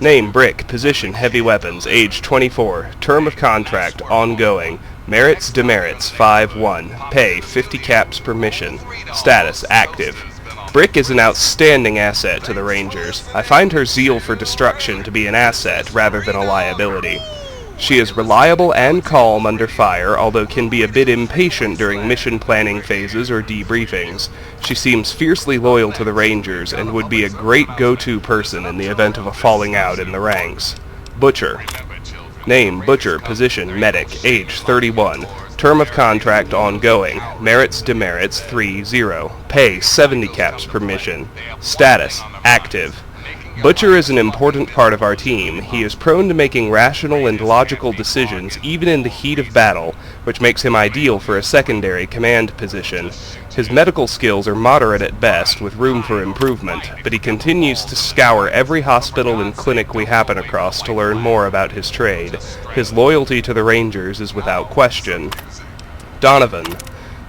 Name Brick. Position heavy weapons. Age 24. Term of contract ongoing. Merits demerits 5-1. Pay 50 caps per mission. Status active. Brick is an outstanding asset to the Rangers. I find her zeal for destruction to be an asset rather than a liability. She is reliable and calm under fire, although can be a bit impatient during mission planning phases or debriefings. She seems fiercely loyal to the Rangers and would be a great go-to person in the event of a falling out in the ranks. Butcher. Name Butcher. Position medic. Age 31. Term of contract ongoing. Merits demerits 3-0. Pay 70 caps per mission. Status active. Butcher is an important part of our team. He is prone to making rational and logical decisions even in the heat of battle, which makes him ideal for a secondary command position. His medical skills are moderate at best, with room for improvement, but he continues to scour every hospital and clinic we happen across to learn more about his trade. His loyalty to the Rangers is without question. Donovan.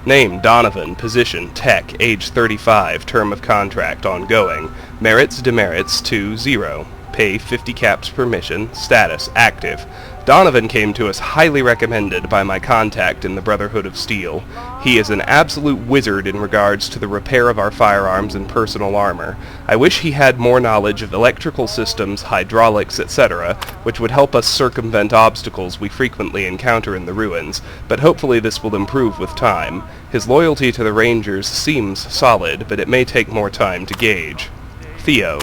Name, Donovan. Position, Tech. Age 35. Term of contract, ongoing. Merits, demerits, 2-0. Pay 50 caps per mission. Status, active. Donovan came to us highly recommended by my contact in the Brotherhood of Steel. He is an absolute wizard in regards to the repair of our firearms and personal armor. I wish he had more knowledge of electrical systems, hydraulics, etc., which would help us circumvent obstacles we frequently encounter in the ruins, but hopefully this will improve with time. His loyalty to the Rangers seems solid, but it may take more time to gauge. Theo.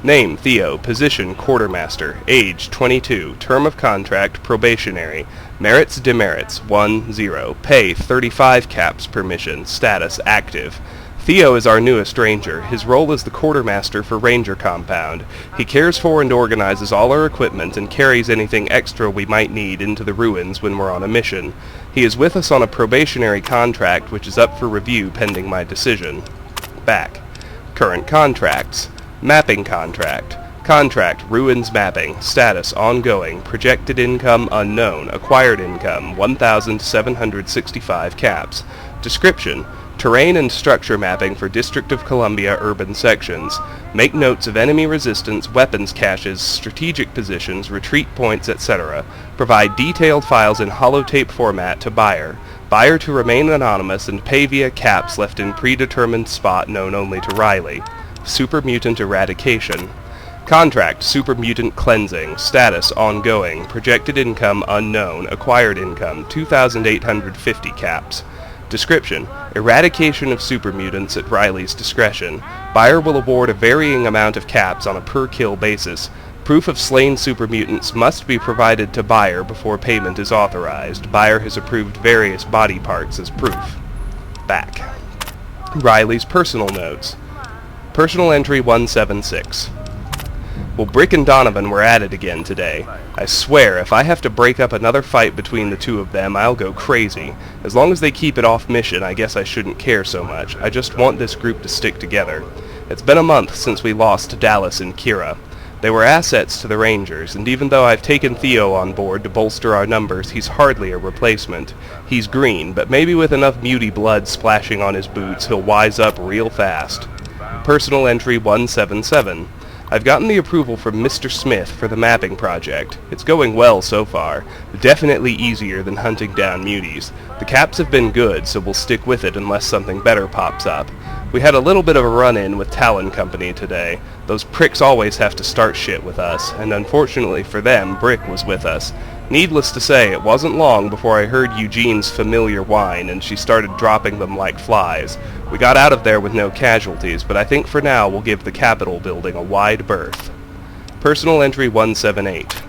Name, Theo. Position, Quartermaster. Age, 22. Term of contract, probationary. Merits, demerits, 1-0. Pay, 35 caps per mission. Status, active. Theo is our newest ranger. His role is the quartermaster for Ranger Compound. He cares for and organizes all our equipment and carries anything extra we might need into the ruins when we're on a mission. He is with us on a probationary contract which is up for review pending my decision. Back. Current contracts. Mapping contract. Contract, Ruins Mapping. Status, ongoing. Projected income, unknown. Acquired income, 1,765 caps. Description, terrain and structure mapping for District of Columbia urban sections. Make notes of enemy resistance, weapons caches, strategic positions, retreat points, etc. Provide detailed files in holotape format to buyer. Buyer to remain anonymous and pay via caps left in predetermined spot known only to Riley. Super Mutant Eradication. Contract, Super Mutant Cleansing. Status, ongoing. Projected income, unknown. Acquired income, 2,850 caps. Description, eradication of super mutants at Riley's discretion. Buyer will award a varying amount of caps on a per-kill basis. Proof of slain super mutants must be provided to buyer before payment is authorized. Buyer has approved various body parts as proof. Back. Riley's personal notes. Personal entry 176. Well, Brick and Donovan were at it again today. I swear, if I have to break up another fight between the two of them, I'll go crazy. As long as they keep it off mission, I guess I shouldn't care so much. I just want this group to stick together. It's been a month since we lost Dallas and Kira. They were assets to the Rangers, and even though I've taken Theo on board to bolster our numbers, he's hardly a replacement. He's green, but maybe with enough muty blood splashing on his boots, he'll wise up real fast. Personal entry 177. I've gotten the approval from Mr. Smith for the mapping project. It's going well so far. Definitely easier than hunting down muties. The caps have been good, so we'll stick with it unless something better pops up. We had a little bit of a run-in with Talon Company today. Those pricks always have to start shit with us, and unfortunately for them, Brick was with us. Needless to say, it wasn't long before I heard Eugene's familiar whine, and she started dropping them like flies. We got out of there with no casualties, but I think for now we'll give the Capitol building a wide berth. Personal entry 178.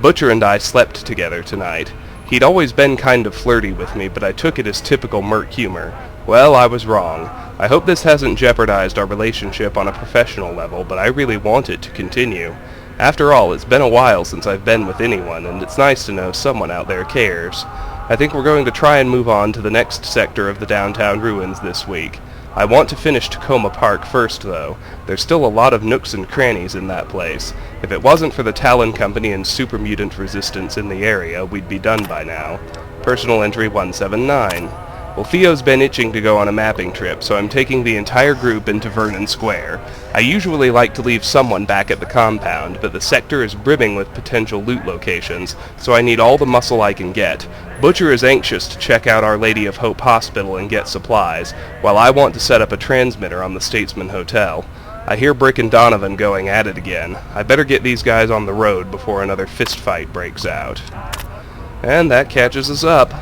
Butcher and I slept together tonight. He'd always been kind of flirty with me, but I took it as typical Merc humor. Well, I was wrong. I hope this hasn't jeopardized our relationship on a professional level, but I really want it to continue. After all, it's been a while since I've been with anyone, and it's nice to know someone out there cares. I think we're going to try and move on to the next sector of the downtown ruins this week. I want to finish Tacoma Park first, though. There's still a lot of nooks and crannies in that place. If it wasn't for the Talon Company and super mutant resistance in the area, we'd be done by now. Personal entry 179. Well, Theo's been itching to go on a mapping trip, so I'm taking the entire group into Vernon Square. I usually like to leave someone back at the compound, but the sector is brimming with potential loot locations, so I need all the muscle I can get. Butcher is anxious to check out Our Lady of Hope Hospital and get supplies, while I want to set up a transmitter on the Statesman Hotel. I hear Brick and Donovan going at it again. I better get these guys on the road before another fistfight breaks out. And that catches us up.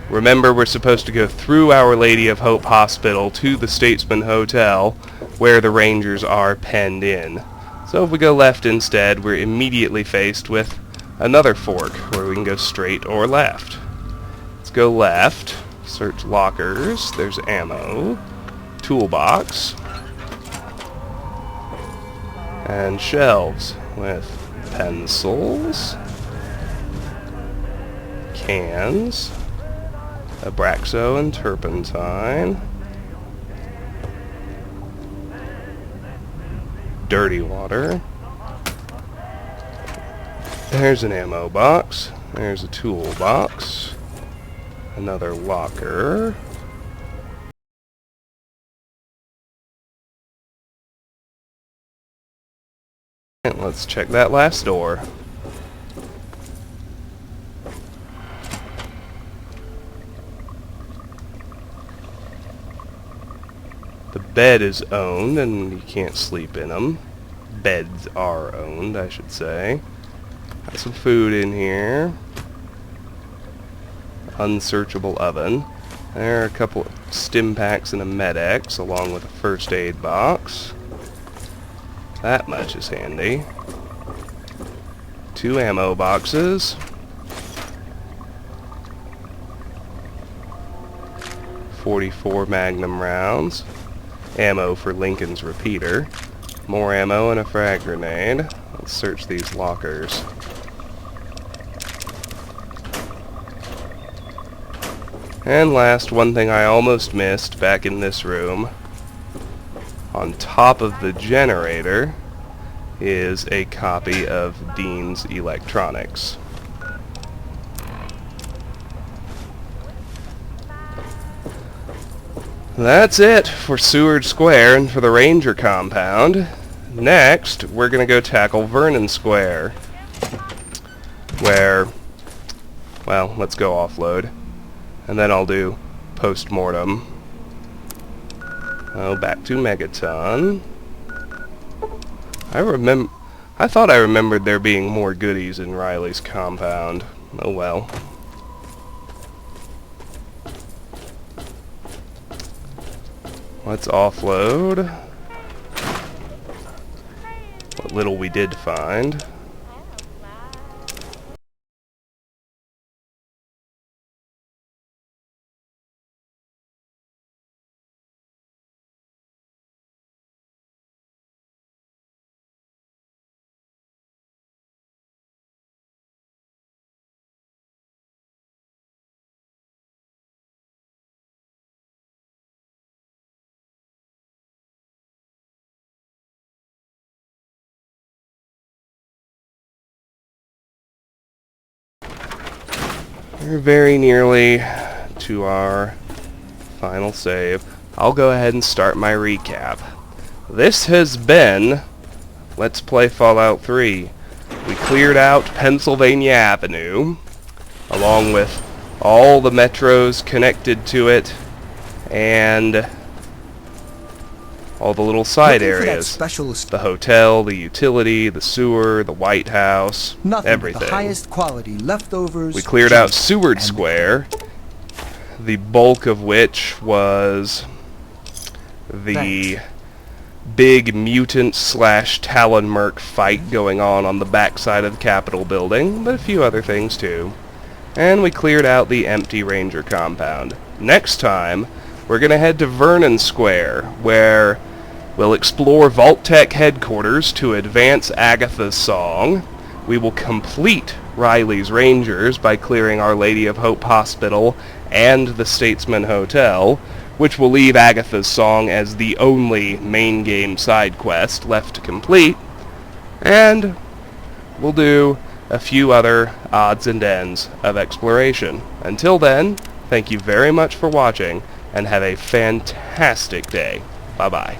Remember, we're supposed to go through Our Lady of Hope Hospital to the Statesman Hotel, where the Rangers are penned in. So if we go left instead, we're immediately faced with another fork, where we can go straight or left. Let's go left, search lockers, there's ammo, toolbox, And shelves with pencils, cans, Abraxo and turpentine, dirty water. There's an ammo box. There's a toolbox. Another locker. And let's check that last door. The bed is owned and you can't sleep in them. Beds are owned, I should say. Got some food in here. Unsearchable oven. There are a couple of stim packs and a Med-X along with a first aid box. That much is handy. 2 ammo boxes. 44 Magnum rounds. Ammo for Lincoln's repeater. More ammo and a frag grenade. Let's search these lockers. And last, one thing I almost missed back in this room. On top of the generator is a copy of Dean's Electronics. That's it for Seward Square and for the Ranger compound. Next, we're going to go tackle Vernon Square, where, well, let's go offload, and then I'll do post-mortem. Oh, back to Megaton. I thought I remembered there being more goodies in Riley's compound. Oh well. Let's offload what little we did find. We're very nearly to our final save. I'll go ahead and start my recap. This has been Let's Play Fallout 3. We cleared out Pennsylvania Avenue, along with all the metros connected to it, and all the little side areas. The hotel, the utility, the sewer, the White House, everything. The highest quality leftovers. We cleared out Seward Square, the bulk of which was the big mutant / Talonmerc fight going on the backside of the Capitol building, but a few other things too. And we cleared out the empty Ranger compound. Next time, we're going to head to Vernon Square, where we'll explore Vault-Tec headquarters to advance Agatha's song. We will complete Riley's Rangers by clearing Our Lady of Hope Hospital and the Statesman Hotel, which will leave Agatha's song as the only main game side quest left to complete. And we'll do a few other odds and ends of exploration. Until then, thank you very much for watching, and have a fantastic day. Bye-bye.